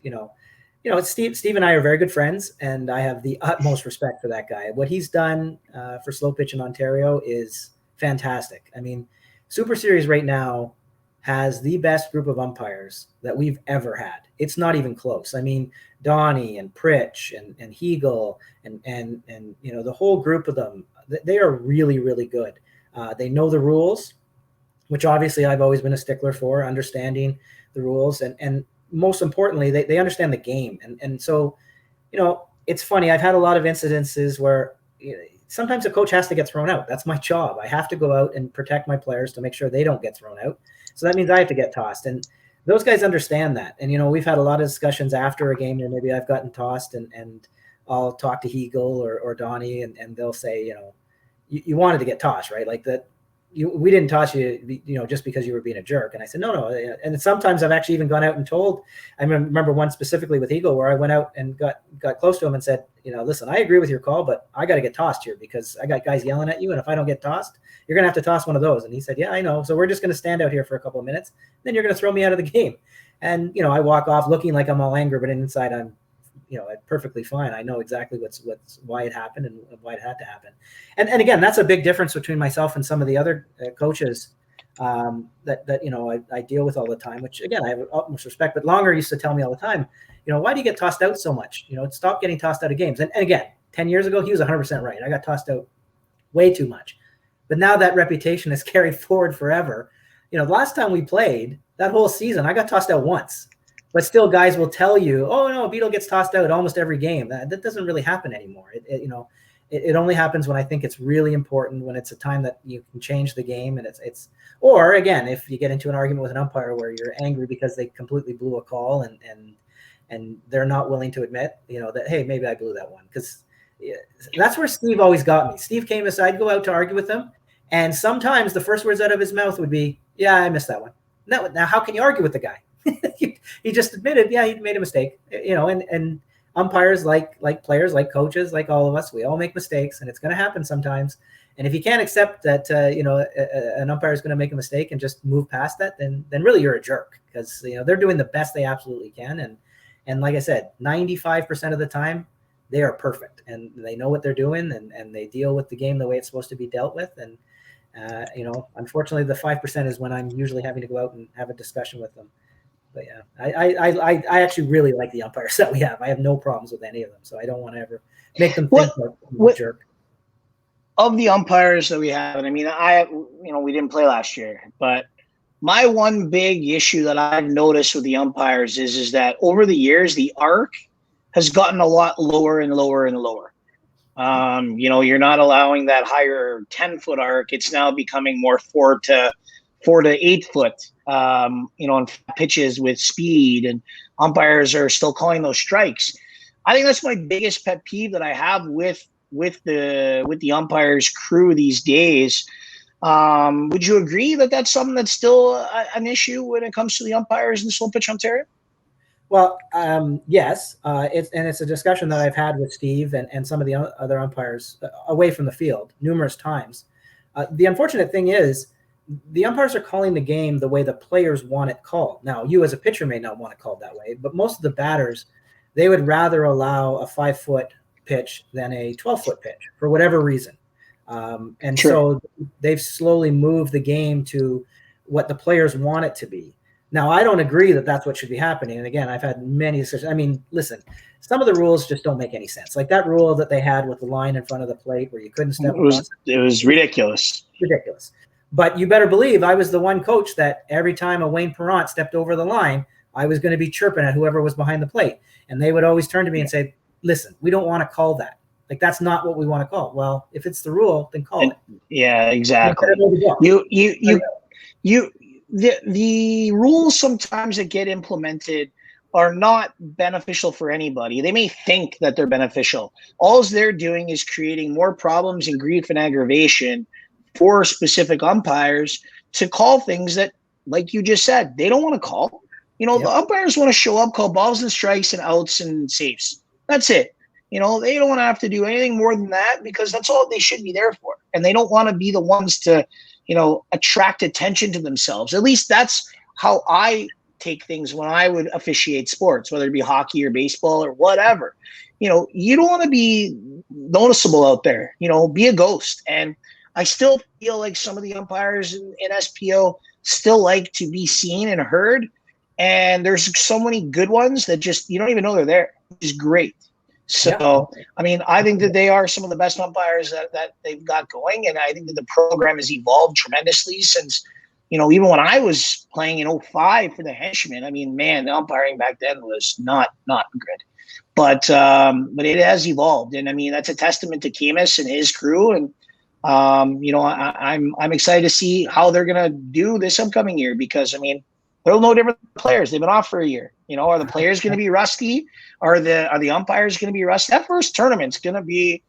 S2: Steve and I are very good friends, and I have the utmost respect for that guy. What he's done for slow pitch in Ontario is fantastic. I mean, Super Series right now has the best group of umpires that we've ever had. It's not even close. I mean, Donnie and Pritch and Hegel and the whole group of them, they are really, really good. They know the rules, which obviously I've always been a stickler for, understanding the rules. And most importantly, they understand the game. And so, it's funny. I've had a lot of incidences where sometimes a coach has to get thrown out. That's my job. I have to go out and protect my players to make sure they don't get thrown out. So that means I have to get tossed. And those guys understand that. And, we've had a lot of discussions after a game where maybe I've gotten tossed and I'll talk to Hegel or Donnie and they'll say, you wanted to get tossed, right? Like that. We didn't toss you, just because you were being a jerk. And I said, no. And sometimes I've actually even gone out and told. I remember one specifically with Eagle where I went out and got close to him and said, listen, I agree with your call, but I got to get tossed here because I got guys yelling at you. And if I don't get tossed, you're going to have to toss one of those. And he said, yeah, I know. So we're just going to stand out here for a couple of minutes. Then you're going to throw me out of the game. And, I walk off looking like I'm all angry, but inside I'm, perfectly fine. I know exactly why it happened and why it had to happen. And again, that's a big difference between myself and some of the other coaches that I deal with all the time, which again, I have utmost respect, but Longer used to tell me all the time, why do you get tossed out so much? Stop getting tossed out of games. And again, 10 years ago, he was 100% right. I got tossed out way too much, but now that reputation is carried forward forever. The last time we played that whole season, I got tossed out once. But still, guys will tell you, "Oh no, Beadle gets tossed out almost every game." That doesn't really happen anymore. It only happens when I think it's really important, when it's a time that you can change the game, and it's. Or again, if you get into an argument with an umpire where you're angry because they completely blew a call, and they're not willing to admit, that, hey, maybe I blew that one, because that's where Steve always got me. Steve came aside, I'd go out to argue with him, and sometimes the first words out of his mouth would be, "Yeah, I missed that one." Now how can you argue with the guy? He just admitted, yeah, he made a mistake, and umpires, like players, like coaches, like all of us, we all make mistakes, and it's going to happen sometimes. And if you can't accept that, an umpire is going to make a mistake and just move past that, then really you're a jerk, because they're doing the best they absolutely can, and like I said, 95% of the time they are perfect, and they know what they're doing, and they deal with the game the way it's supposed to be dealt with. And unfortunately, the 5% is when I'm usually having to go out and have a discussion with them. But yeah, I actually really like the umpires that we have. I have no problems with any of them, so I don't want to ever make them think I'm a jerk.
S1: Of the umpires that we have, and I mean, we didn't play last year, but my one big issue that I've noticed with the umpires is that over the years, the arc has gotten a lot lower and lower and lower. You're not allowing that higher 10-foot arc. It's now becoming more 4 to 8 foot, on pitches with speed, and umpires are still calling those strikes. I think that's my biggest pet peeve that I have with the umpires crew these days. Would you agree that that's something that's still an issue when it comes to the umpires in Slow Pitch Ontario?
S2: Well, yes, it's a discussion that I've had with Steve and some of the other umpires away from the field numerous times. The unfortunate thing is, the umpires are calling the game the way the players want it called. Now, you as a pitcher may not want it called that way, but most of the batters, they would rather allow a 5-foot pitch than a 12-foot pitch for whatever reason. And sure. So they've slowly moved the game to what the players want it to be. Now, I don't agree that that's what should be happening. And again, I've had many discussions. I mean, listen, some of the rules just don't make any sense. Like that rule that they had with the line in front of the plate where you couldn't step.
S1: It was ridiculous.
S2: Ridiculous. But you better believe I was the one coach that every time a Wayne Perrant stepped over the line, I was going to be chirping at whoever was behind the plate. And they would always turn to me and say, "Listen, we don't want to call that. Like, that's not what we want to call." Well, if it's the rule, then call it.
S1: Yeah, exactly. The rules sometimes that get implemented are not beneficial for anybody. They may think that they're beneficial. All they're doing is creating more problems and grief and aggravation for specific umpires to call things that, like you just said, they don't want to call. The umpires want to show up, call balls and strikes and outs and saves. That's it. They don't want to have to do anything more than that, because that's all they should be there for. And they don't want to be the ones to, attract attention to themselves. At least that's how I take things when I would officiate sports, whether it be hockey or baseball or whatever. You don't want to be noticeable out there. Be a ghost. And I still feel like some of the umpires in SPO still like to be seen and heard. And there's so many good ones that just, you don't even know they're there, which is great. So, yeah. I mean, I think that they are some of the best umpires that they've got going. And I think that the program has evolved tremendously since, even when I was playing in 2005 for the Henchmen. I mean, man, the umpiring back then was not good. But it has evolved. And I mean, that's a testament to Camus and his crew. And, I'm excited to see how they're going to do this upcoming year, because, I mean, they're no different players. They've been off for a year. Are the players going to be rusty? Are the umpires going to be rusty? That first tournament's going to be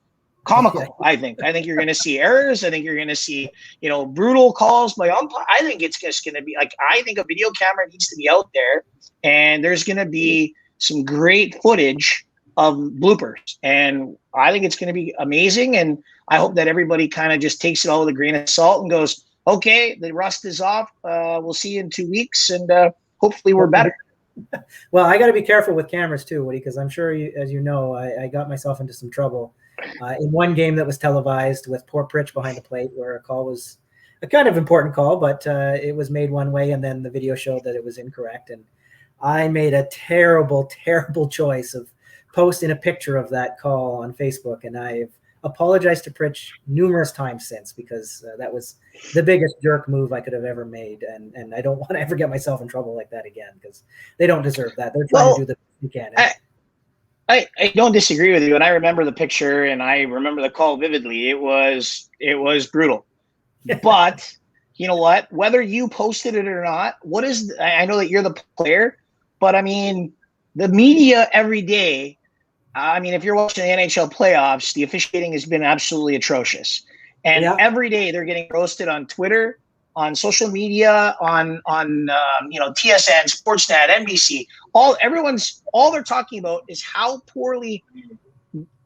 S1: comical. I think you're going to see errors. I think you're going to see, brutal calls by umpire. I think it's just going to be I think a video camera needs to be out there, and there's going to be some great footage of bloopers. And I think it's going to be amazing. And I hope that everybody kind of just takes it all with a grain of salt and goes, okay, the rust is off. We'll see you in 2 weeks, and hopefully we're better.
S2: Well, I got to be careful with cameras too, Woody, because I'm sure, as you know, I got myself into some trouble in one game that was televised with poor Pritch behind the plate, where a call was a kind of important call, but it was made one way, and then the video showed that it was incorrect. And I made a terrible, terrible choice of posting a picture of that call on Facebook, and I've apologized to Pritch numerous times since, because that was the biggest jerk move I could have ever made, and I don't want to ever get myself in trouble like that again, because they don't deserve that. They're trying to do the best they can.
S1: I don't disagree with you, and I remember the picture and I remember the call vividly. It was brutal. But you know what? Whether you posted it or not, I know that you're the player, but I mean, the media every day. I mean, if you're watching the NHL playoffs, the officiating has been absolutely atrocious, and every day they're getting roasted on Twitter, on social media, on TSN, Sportsnet, NBC. All they're talking about is how poorly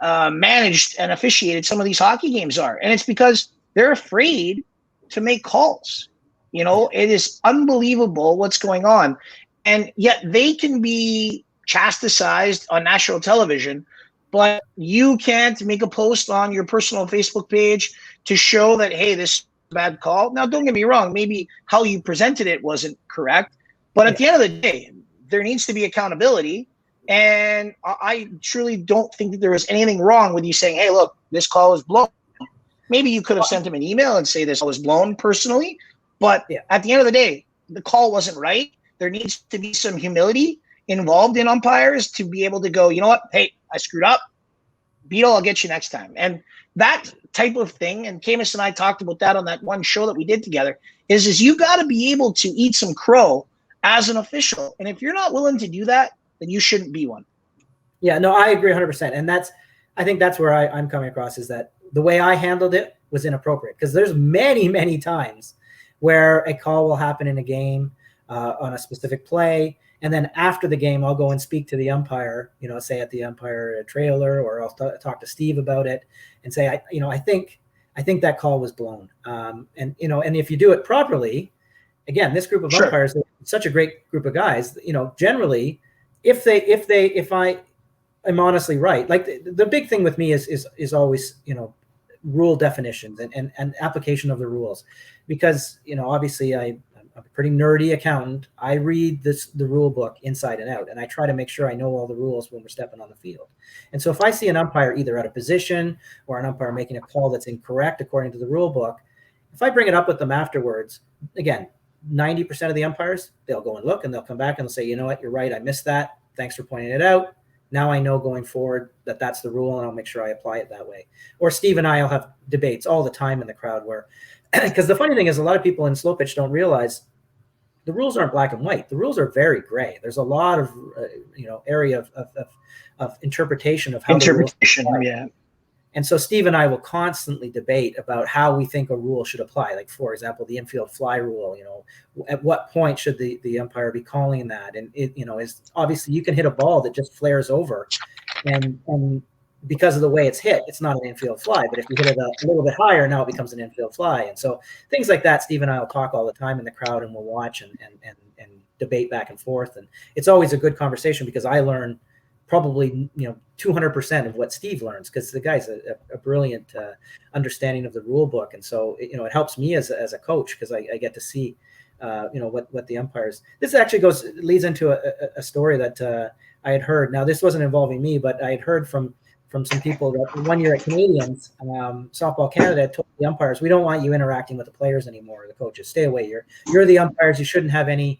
S1: managed and officiated some of these hockey games are, and it's because they're afraid to make calls. It is unbelievable what's going on, and yet they can be chastised on national television, but you can't make a post on your personal Facebook page to show that, hey, this is a bad call. Now, don't get me wrong, maybe how you presented it wasn't correct, but at the end of the day, there needs to be accountability. And I truly don't think that there was anything wrong with you saying, hey, look, this call was blown. Maybe you could have sent him an email and say this was blown personally, but at the end of the day, the call wasn't right. There needs to be some humility involved in umpires to be able to go, you know what? Hey, I screwed up. Beadle, I'll get you next time. And that type of thing, and Camus and I talked about that on that one show that we did together, is you got to be able to eat some crow as an official. And if you're not willing to do that, then you shouldn't be one.
S2: Yeah, no, I agree 100%. And I think that's where I'm coming across, is that the way I handled it was inappropriate, because there's many, many times where a call will happen in a game on a specific play. And then after the game, I'll go and speak to the umpire, say at the umpire trailer, or I'll talk to Steve about it and say, I think that call was blown. And if you do it properly, again, this group of umpires, such a great group of guys, generally, if I am honestly right, like the big thing with me is always, rule definitions and application of the rules, because, obviously I'm a pretty nerdy accountant. I read the rule book inside and out, and I try to make sure I know all the rules when we're stepping on the field. And so if I see an umpire either out of position or an umpire making a call that's incorrect according to the rule book, if I bring it up with them afterwards, again, 90% of the umpires, they'll go and look, and they'll come back and they'll say, you know what, you're right, I missed that. Thanks for pointing it out. Now I know going forward that that's the rule, and I'll make sure I apply it that way. Or Steve and I will have debates all the time in the crowd where, because the funny thing is, a lot of people in slow pitch don't realize the rules aren't black and white. The rules are very gray. There's a lot of area of interpretation of how
S1: interpretation. Yeah.
S2: And so Steve and I will constantly debate about how we think a rule should apply. Like, for example, the infield fly rule, at what point should the umpire be calling that? And it, is obviously you can hit a ball that just flares over, and because of the way it's hit, it's not an infield fly. But if you hit it a little bit higher, now it becomes an infield fly. And so things like that, Steve and I will talk all the time in the crowd, and we'll watch and debate back and forth. And it's always a good conversation, because I learn probably 200% of what Steve learns, because the guy's a brilliant understanding of the rule book. And so it helps me as a coach, because I get to see what the umpires. This actually leads into a story that I had heard. Now, this wasn't involving me, but I had heard from some people that 1 year at Canadians, Softball Canada told the umpires, we don't want you interacting with the players anymore, the coaches. Stay away. You're the umpires. You shouldn't have any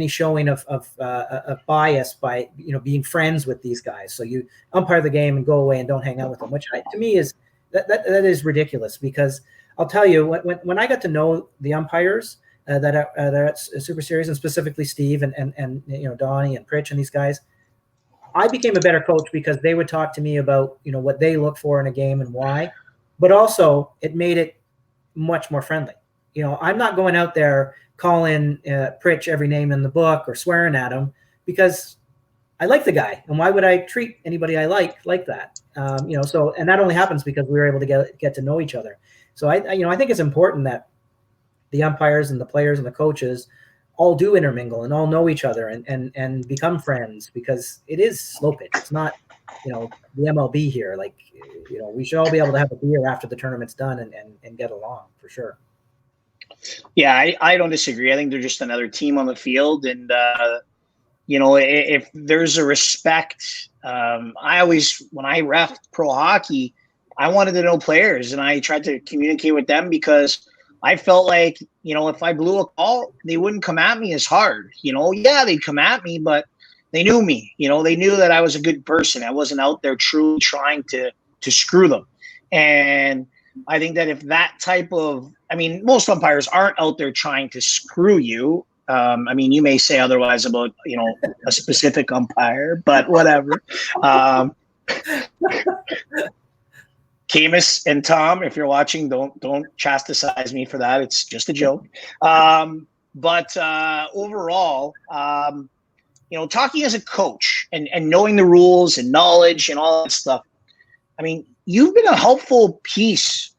S2: showing of bias by being friends with these guys. So you umpire the game and go away and don't hang out with them, which to me is that is ridiculous, because I'll tell you, when I got to know the umpires that are at Super Series, and specifically Steve and Donnie and Pritch and these guys, I became a better coach, because they would talk to me about what they look for in a game and why, but also it made it much more friendly. I'm not going out there calling Pritch every name in the book or swearing at him, because I like the guy, and why would I treat anybody I like that? So, and that only happens because we were able to get to know each other. So I think it's important that the umpires and the players and the coaches all do intermingle and all know each other and become friends, because it is slow pitch. It's not, the MLB here. Like, we should all be able to have a beer after the tournament's done and get along, for sure.
S1: Yeah, I don't disagree. I think they're just another team on the field. And, if there's a respect, when I ref pro hockey, I wanted to know players, and I tried to communicate with them because I felt like, if I blew a call, they wouldn't come at me as hard. Yeah, they'd come at me, but they knew me. They knew that I was a good person. I wasn't out there truly trying to screw them. And I think that if that type of, most umpires aren't out there trying to screw you. You may say otherwise about, a specific umpire, but whatever. Camus and Tom, if you're watching, don't chastise me for that. It's just a joke. But overall, talking as a coach and knowing the rules and knowledge and all that stuff, you've been a helpful piece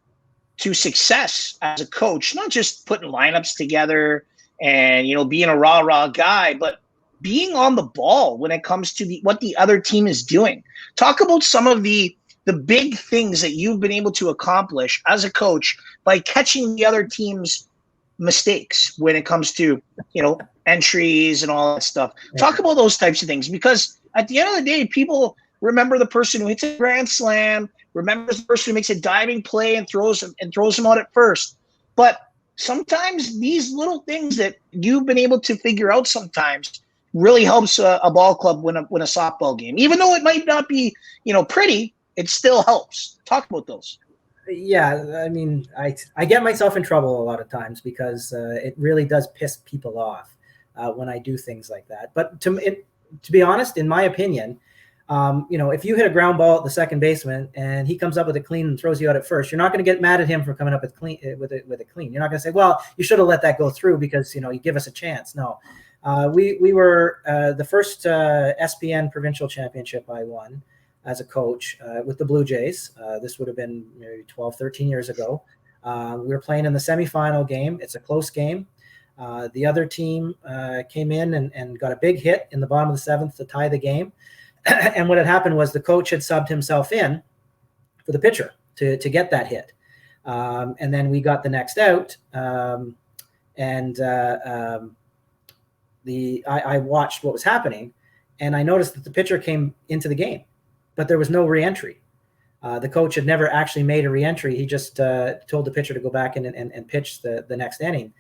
S1: to success as a coach, not just putting lineups together and, being a rah-rah guy, but being on the ball when it comes to what the other team is doing. Talk about some of the big things that you've been able to accomplish as a coach by catching the other team's mistakes when it comes to, entries and all that stuff. Talk about those types of things, because at the end of the day, people remember the person who hits a grand slam, remembers the person who makes a diving play and throws them out at first. But sometimes these little things that you've been able to figure out sometimes really helps a ball club win a softball game. Even though it might not be, pretty, it still helps. Talk about those.
S2: Yeah, I get myself in trouble a lot of times because it really does piss people off when I do things like that. But to be honest, in my opinion, if you hit a ground ball at the second baseman and he comes up with a clean and throws you out at first, you're not going to get mad at him for coming up with a clean. You're not going to say, well, you should have let that go through because, you give us a chance. No. We were the first SPN provincial championship I won as a coach with the Blue Jays. This would have been maybe 12, 13 years ago. We were playing in the semifinal game. It's a close game. The other team came in and got a big hit in the bottom of the seventh to tie the game. And what had happened was the coach had subbed himself in for the pitcher to get that hit. And then we got the next out. I watched what was happening, and I noticed that the pitcher came into the game, but there was no reentry. The coach had never actually made a reentry. He just told the pitcher to go back and pitch the next inning,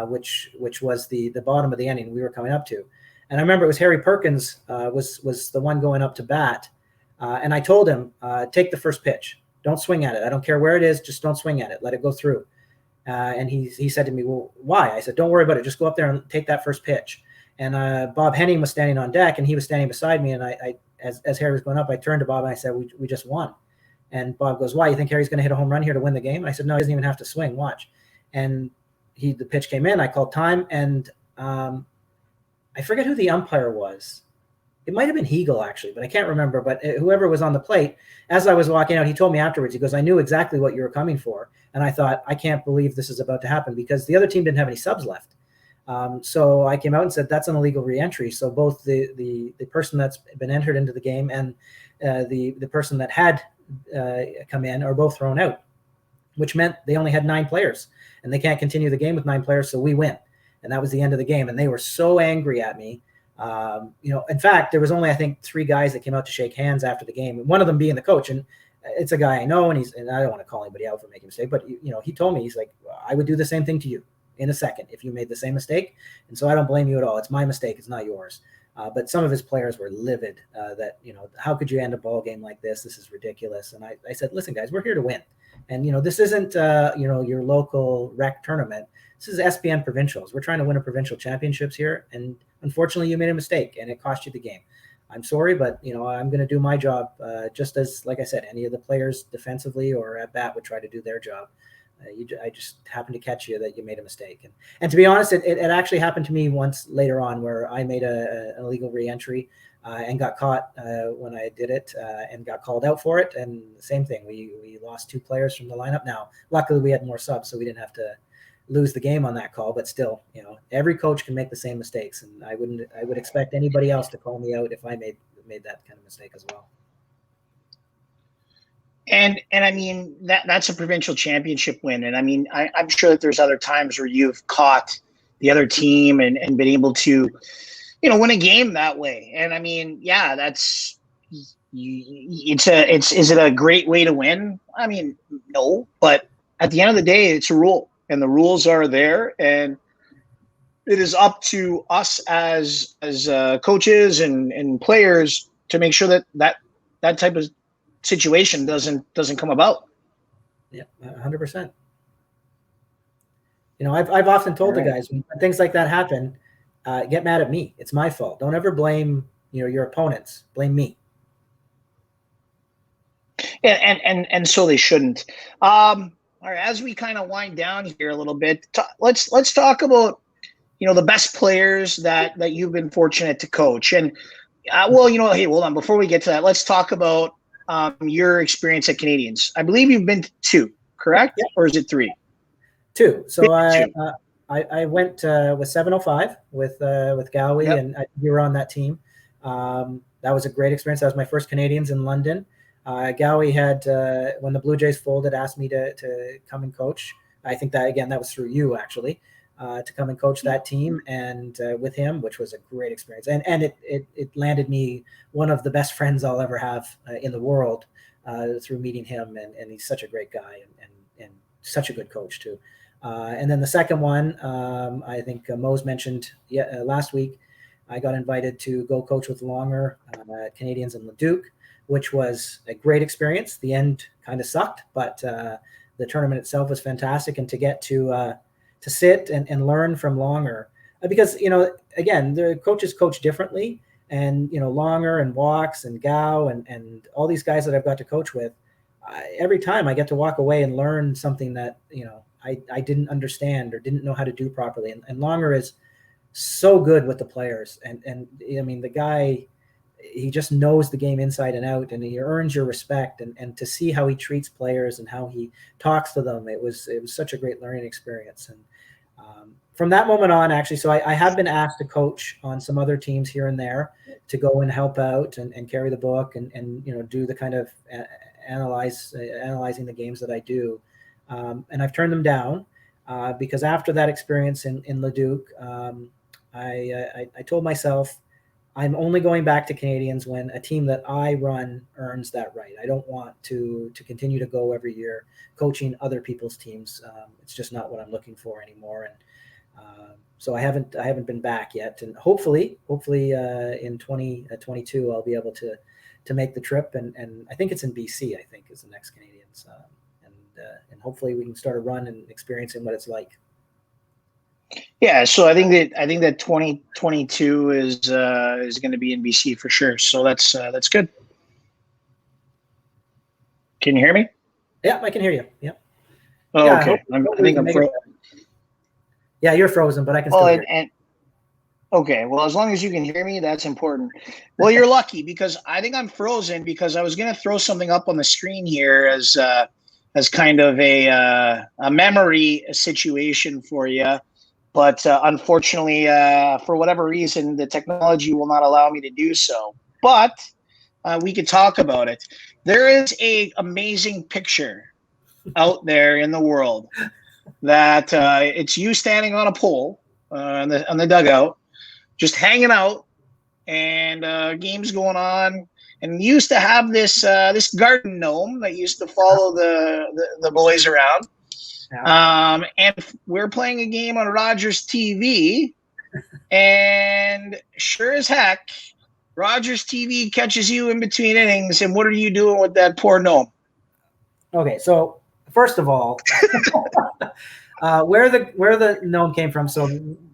S2: which was the bottom of the inning we were coming up to. And I remember it was Harry Perkins was the one going up to bat, and I told him, take the first pitch. Don't swing at it. I don't care where it is. Just don't swing at it. Let it go through. And he said to me, well, why? I said, don't worry about it. Just go up there and take that first pitch. And Bob Henning was standing on deck, and he was standing beside me. And I as Harry was going up, I turned to Bob and I said, we just won. And Bob goes, why? You think Harry's going to hit a home run here to win the game? And I said, no, he doesn't even have to swing. Watch. And the pitch came in. I called time, and I forget who the umpire was. It might have been Hegel, actually, but I can't remember. But whoever was on the plate, as I was walking out, he told me afterwards, he goes, I knew exactly what you were coming for. And I thought, I can't believe this is about to happen, because the other team didn't have any subs left. So I came out and said, that's an illegal reentry. So both the person that's been entered into the game and the person that had come in are both thrown out, which meant they only had 9 players, and they can't continue the game with 9 players. So we win. And that was the end of the game. And they were so angry at me. In fact, there was only, I think, 3 guys that came out to shake hands after the game. One of them being the coach. And it's a guy I know, and I don't want to call anybody out for making a mistake, but he told me, he's like, I would do the same thing to you in a second if you made the same mistake. And so I don't blame you at all. It's my mistake. It's not yours. But some of his players were livid that, how could you end a ball game like this? This is ridiculous. And I said, listen, guys, we're here to win. And, this isn't, your local rec tournament. This is SPN provincials. We're trying to win a provincial championships here. And unfortunately, you made a mistake and it cost you the game. I'm sorry, but, I'm going to do my job just as, like I said, any of the players defensively or at bat would try to do their job. I just happened to catch you that you made a mistake. And to be honest, it actually happened to me once later on where I made an illegal reentry and got caught when I did it and got called out for it. And the same thing, we lost 2 players from the lineup. Now, luckily we had more subs, so we didn't have to lose the game on that call, but still, every coach can make the same mistakes. And I would expect anybody else to call me out if I made that kind of mistake as well.
S1: And I mean, that's a provincial championship win. And I mean, I'm sure that there's other times where you've caught the other team and been able to, win a game that way. And I mean, yeah, that's is it a great way to win? I mean, no, but at the end of the day, it's a rule, and the rules are there, and it is up to us as coaches and players to make sure that type of situation doesn't come about.
S2: Yeah, 100%. I've often told the guys when things like that happen, get mad at me. It's my fault. Don't ever blame your opponents. Blame me.
S1: And so they shouldn't. All right, as we kind of wind down here a little bit, let's talk about the best players that you've been fortunate to coach. And hey, hold on, before we get to that, let's talk about your experience at Canadians. I believe you've been to 2, correct?
S2: Yeah.
S1: Or is it 3?
S2: 2. So I went with 705 with Gowie, yep. And you were on that team. That was a great experience. That was my first Canadians in London. Gowie had, when the Blue Jays folded, asked me to come and coach. I think that was through you, actually, to come and coach that team and with him, which was a great experience. And it landed me one of the best friends I'll ever have in the world through meeting him. And he's such a great guy and such a good coach, too. And then the second one, I think Mo's mentioned last week, I got invited to go coach with Longer at Canadians in Leduc, which was a great experience. The end kind of sucked, but the tournament itself was fantastic. And to get to sit and learn from Longer, because, again, the coaches coach differently. And, Longer and Walks and Gow and all these guys that I've got to coach with, every time I get to walk away and learn something that, I didn't understand or didn't know how to do properly. And Longer is so good with the players. And I mean, the guy, he just knows the game inside and out, and he earns your respect. And to see how he treats players and how he talks to them, it was such a great learning experience. And from that moment on, actually, so I have been asked to coach on some other teams here and there to go and help out and carry the book and do the kind of analyzing the games that I do. And I've turned them down because after that experience in Leduc, I told myself I'm only going back to Canadians when a team that I run earns that right. I don't want to continue to go every year coaching other people's teams. It's just not what I'm looking for anymore. And so I haven't been back yet. And hopefully in 2022 I'll be able to make the trip. And I think it's in BC. I think is the next Canadians. And hopefully we can start a run and experiencing what it's like.
S1: Yeah, so I think that 2022 is going to be in BC for sure. So that's good. Can you hear me?
S2: Yeah, I can hear you. Yeah.
S1: Oh, yeah, okay. I think I'm frozen.
S2: Yeah, you're frozen, but I can still hear you.
S1: Okay, well, as long as you can hear me, that's important. Well, you're lucky because I think I'm frozen because I was going to throw something up on the screen here as kind of a memory situation for you. But unfortunately, for whatever reason, the technology will not allow me to do so. But we could talk about it. There is an amazing picture out there in the world that it's you standing on a pole on the dugout, just hanging out, and games going on. And you used to have this garden gnome that used to follow the boys around. And we're playing a game on Rogers TV, and sure as heck, Rogers TV catches you in between innings. And what are you doing with that poor gnome?
S2: Okay, so first of all, where the gnome came from. So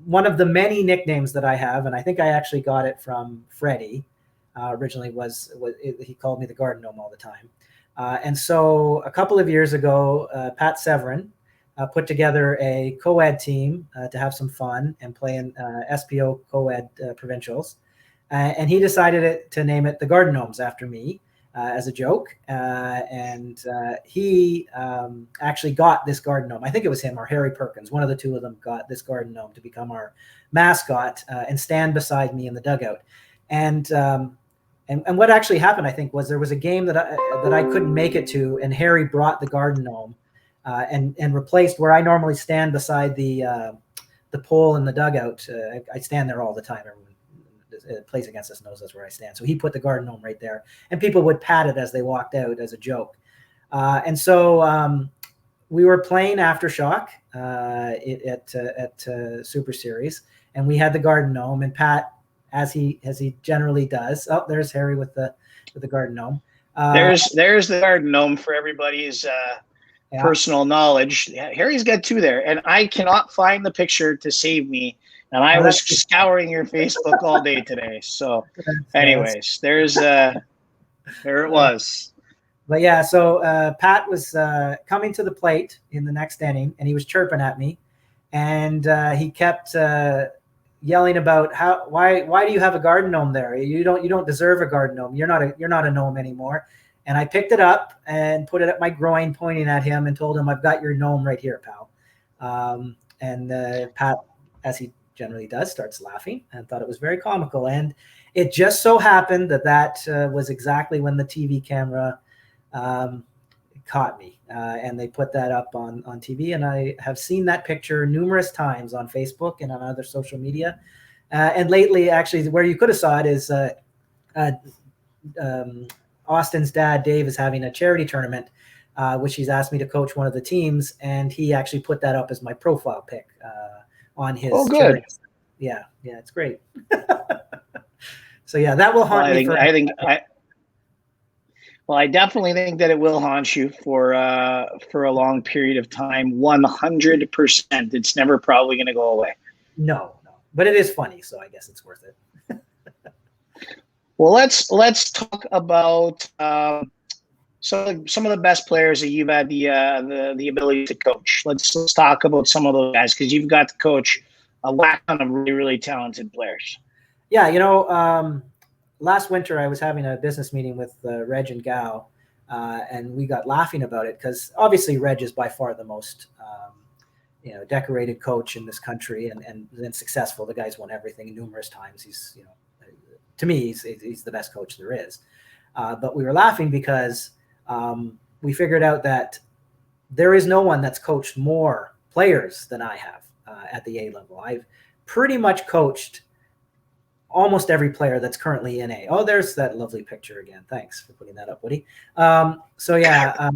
S2: one of the many nicknames that I have, and I think I actually got it from Freddie originally, was he called me the garden gnome all the time. And so a couple of years ago, Pat Severin put together a co-ed team to have some fun and play in SPO co-ed provincials. And he decided to name it the Garden Gnomes after me as a joke. And he actually got this garden gnome. I think it was him or Harry Perkins. One of the two of them got this garden gnome to become our mascot and stand beside me in the dugout. And what actually happened, I think, was there was a game that I couldn't make it to, and Harry brought the garden gnome and replaced where I normally stand beside the pole in the dugout. I stand there all the time. Everyone plays against us knows that's where I stand. So he put the garden gnome right there, and people would pat it as they walked out as a joke. And so we were playing Aftershock at Super Series, and we had the garden gnome, and Pat, as he generally does. Oh, there's Harry with the garden gnome.
S1: There's the garden gnome for everybody's personal knowledge. Harry's got two there, and I cannot find the picture to save me. And I was scouring your Facebook all day today. So, anyways, there it was.
S2: But yeah, so Pat was coming to the plate in the next inning, and he was chirping at me, and he kept yelling about why do you have a garden gnome there? You don't deserve a garden gnome. You're not a gnome anymore. And I picked it up and put it at my groin, pointing at him, and told him, "I've got your gnome right here, pal." And Pat, as he generally does, starts laughing and thought it was very comical. And it just so happened that was exactly when the TV camera caught me, and they put that up on TV, and I have seen that picture numerous times on Facebook and on other social media. And lately, actually, where you could have saw it is Austin's dad, Dave, is having a charity tournament, which he's asked me to coach one of the teams, and he actually put that up as my profile pic on his.
S1: Oh, good.
S2: Charity. Yeah, it's great. So yeah, that will haunt me.
S1: Well, I definitely think that it will haunt you for a long period of time. 100%. It's never probably going to go away.
S2: No, but it is funny, so I guess it's worth it.
S1: Well, let's talk about some of the best players that you've had the ability to coach. Let's talk about some of those guys, because you've got to coach a whack ton of really, really talented players.
S2: Yeah, last winter I was having a business meeting with Reg and Gao, and we got laughing about it because obviously Reg is by far the most decorated coach in this country and successful. The guy's won everything numerous times. He's to me he's the best coach there is. But we were laughing because we figured out that there is no one that's coached more players than I have at the A level. I've pretty much coached almost every player that's currently in A. Oh, there's that lovely picture again. Thanks for putting that up, Woody. So yeah,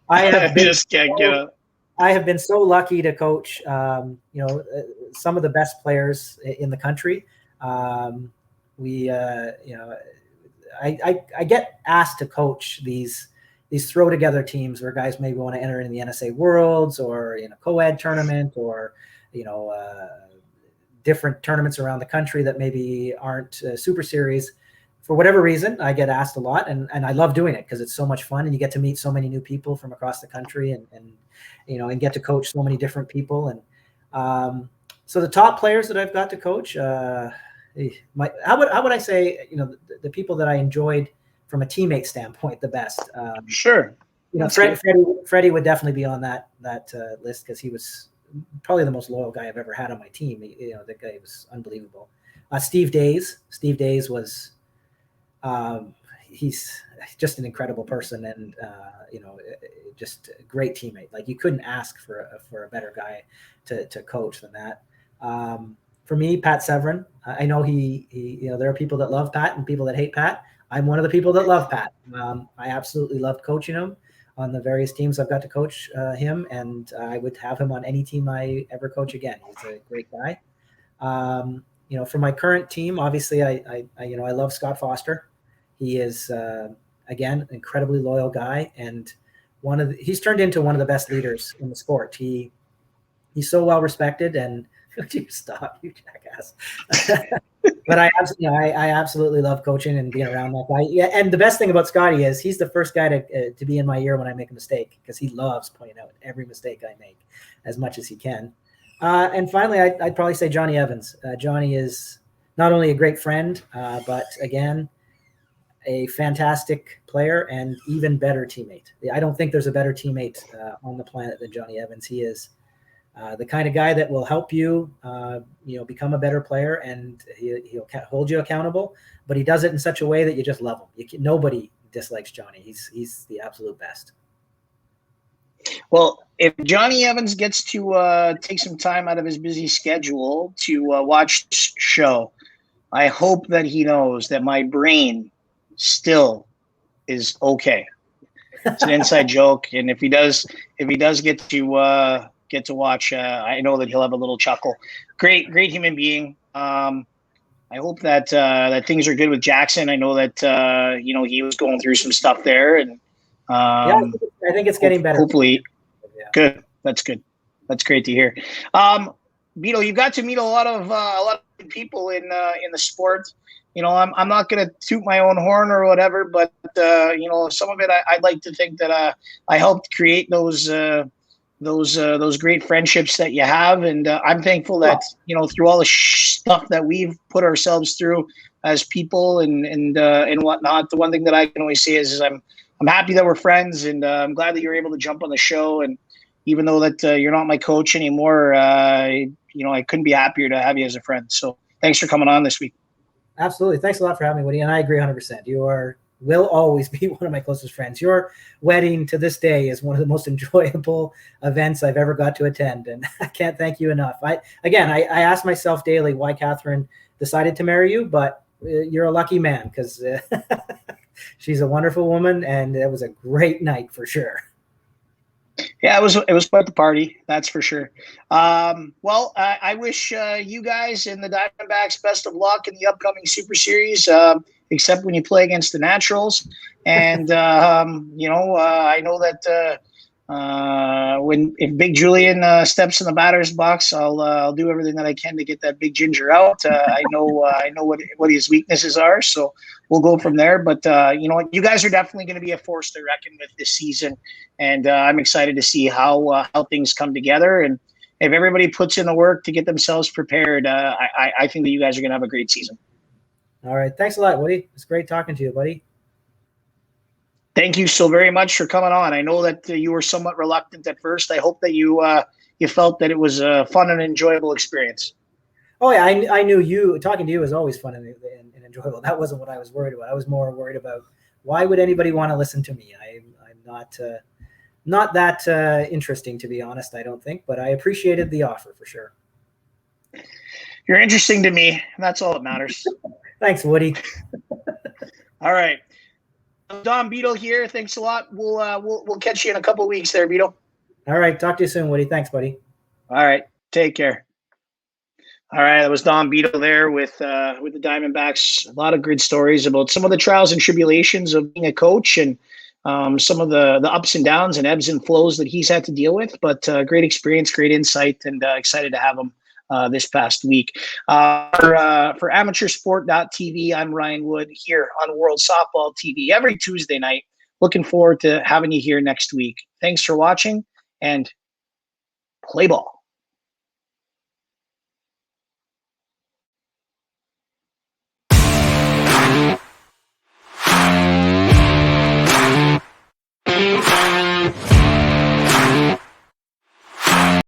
S2: I have been so lucky to coach, some of the best players in the country. I get asked to coach these throw together teams where guys maybe want to enter in the NSA Worlds or in a co-ed tournament or different tournaments around the country that maybe aren't Super Series. For whatever reason, I get asked a lot, and I love doing it because it's so much fun, and you get to meet so many new people from across the country, and get to coach so many different people. And so the top players that I've got to coach, how would I say, the people that I enjoyed from a teammate standpoint the best?
S1: Sure.
S2: Freddie would definitely be on that list because he was probably the most loyal guy I've ever had on my team. The guy was unbelievable. Steve Days was, he's just an incredible person and, just a great teammate. Like you couldn't ask for a better guy to coach than that. For me, Pat Severin, I know there are people that love Pat and people that hate Pat. I'm one of the people that love Pat. I absolutely loved coaching him on the various teams I've got to coach him, and I would have him on any team I ever coach again. He's a great guy. For my current team, obviously I love Scott Foster. He is again, an incredibly loyal guy, and he's turned into one of the best leaders in the sport. He's so well respected, and you stop, you jackass. But I absolutely love coaching and being around that guy. Yeah, and the best thing about Scotty is he's the first guy to be in my ear when I make a mistake because he loves pointing out every mistake I make as much as he can. And finally, I'd probably say Johnny Evans. Johnny is not only a great friend, but again, a fantastic player and even better teammate. I don't think there's a better teammate on the planet than Johnny Evans. He is the kind of guy that will help you, become a better player, and he'll hold you accountable. But he does it in such a way that you just love him. Nobody dislikes Johnny. He's the absolute best.
S1: Well, if Johnny Evans gets to take some time out of his busy schedule to watch this show, I hope that he knows that my brain still is okay. It's an inside joke, and if he does get to watch, I know that he'll have a little chuckle. Great human being. I hope that that things are good with Jackson. I know that he was going through some stuff there, and
S2: Yeah, I think it's getting better.
S1: Hopefully,
S2: Yeah.
S1: good. That's good. That's great to hear. Beadle, you got to meet a lot of people in the sport. I'm not going to toot my own horn or whatever, but some of it I'd like to think that I helped create those great friendships that you have, and I'm thankful that through all the stuff that we've put ourselves through as people and whatnot. The one thing that I can always say is I'm happy that we're friends, and I'm glad that you're able to jump on the show. And even though that you're not my coach anymore, I couldn't be happier to have you as a friend. So thanks for coming on this week.
S2: Absolutely. Thanks a lot for having me, Woody. And I agree 100%. You will always be one of my closest friends. Your wedding to this day is one of the most enjoyable events I've ever got to attend. And I can't thank you enough. I ask myself daily why Catherine decided to marry you, but you're a lucky man because she's a wonderful woman, and it was a great night for sure.
S1: Yeah, it was quite the party, that's for sure. I wish you guys and the Diamondbacks best of luck in the upcoming Super Series, except when you play against the Naturals. And I know that if Big Julian steps in the batter's box, I'll do everything that I can to get that big ginger out. I know what his weaknesses are, so we'll go from there. But you guys are definitely going to be a force to reckon with this season, and I'm excited to see how things come together. And if everybody puts in the work to get themselves prepared, I think that you guys are going to have a great season.
S2: All right, thanks a lot, Woody. It's great talking to you, buddy.
S1: Thank you so very much for coming on. I know that you were somewhat reluctant at first. I hope that you felt that it was a fun and enjoyable experience.
S2: Oh yeah, I knew you talking to you was always fun and enjoyable. That wasn't what I was worried about. I was more worried about why would anybody want to listen to me. I'm not that interesting, to be honest. I don't think, but I appreciated the offer for sure.
S1: You're interesting to me, and that's all that matters.
S2: Thanks, Woody.
S1: All right. Don Beadle here. Thanks a lot. We'll catch you in a couple of weeks there, Beadle.
S2: All right. Talk to you soon, Woody. Thanks, buddy.
S1: All right. Take care. All right. That was Don Beadle there with the Diamondbacks. A lot of good stories about some of the trials and tribulations of being a coach and some of the ups and downs and ebbs and flows that he's had to deal with. But great experience, great insight, and excited to have him this past week. For amateursport.tv, I'm Ryan Wood here on World Softball TV every Tuesday night. Looking forward to having you here next week. Thanks for watching, and play ball.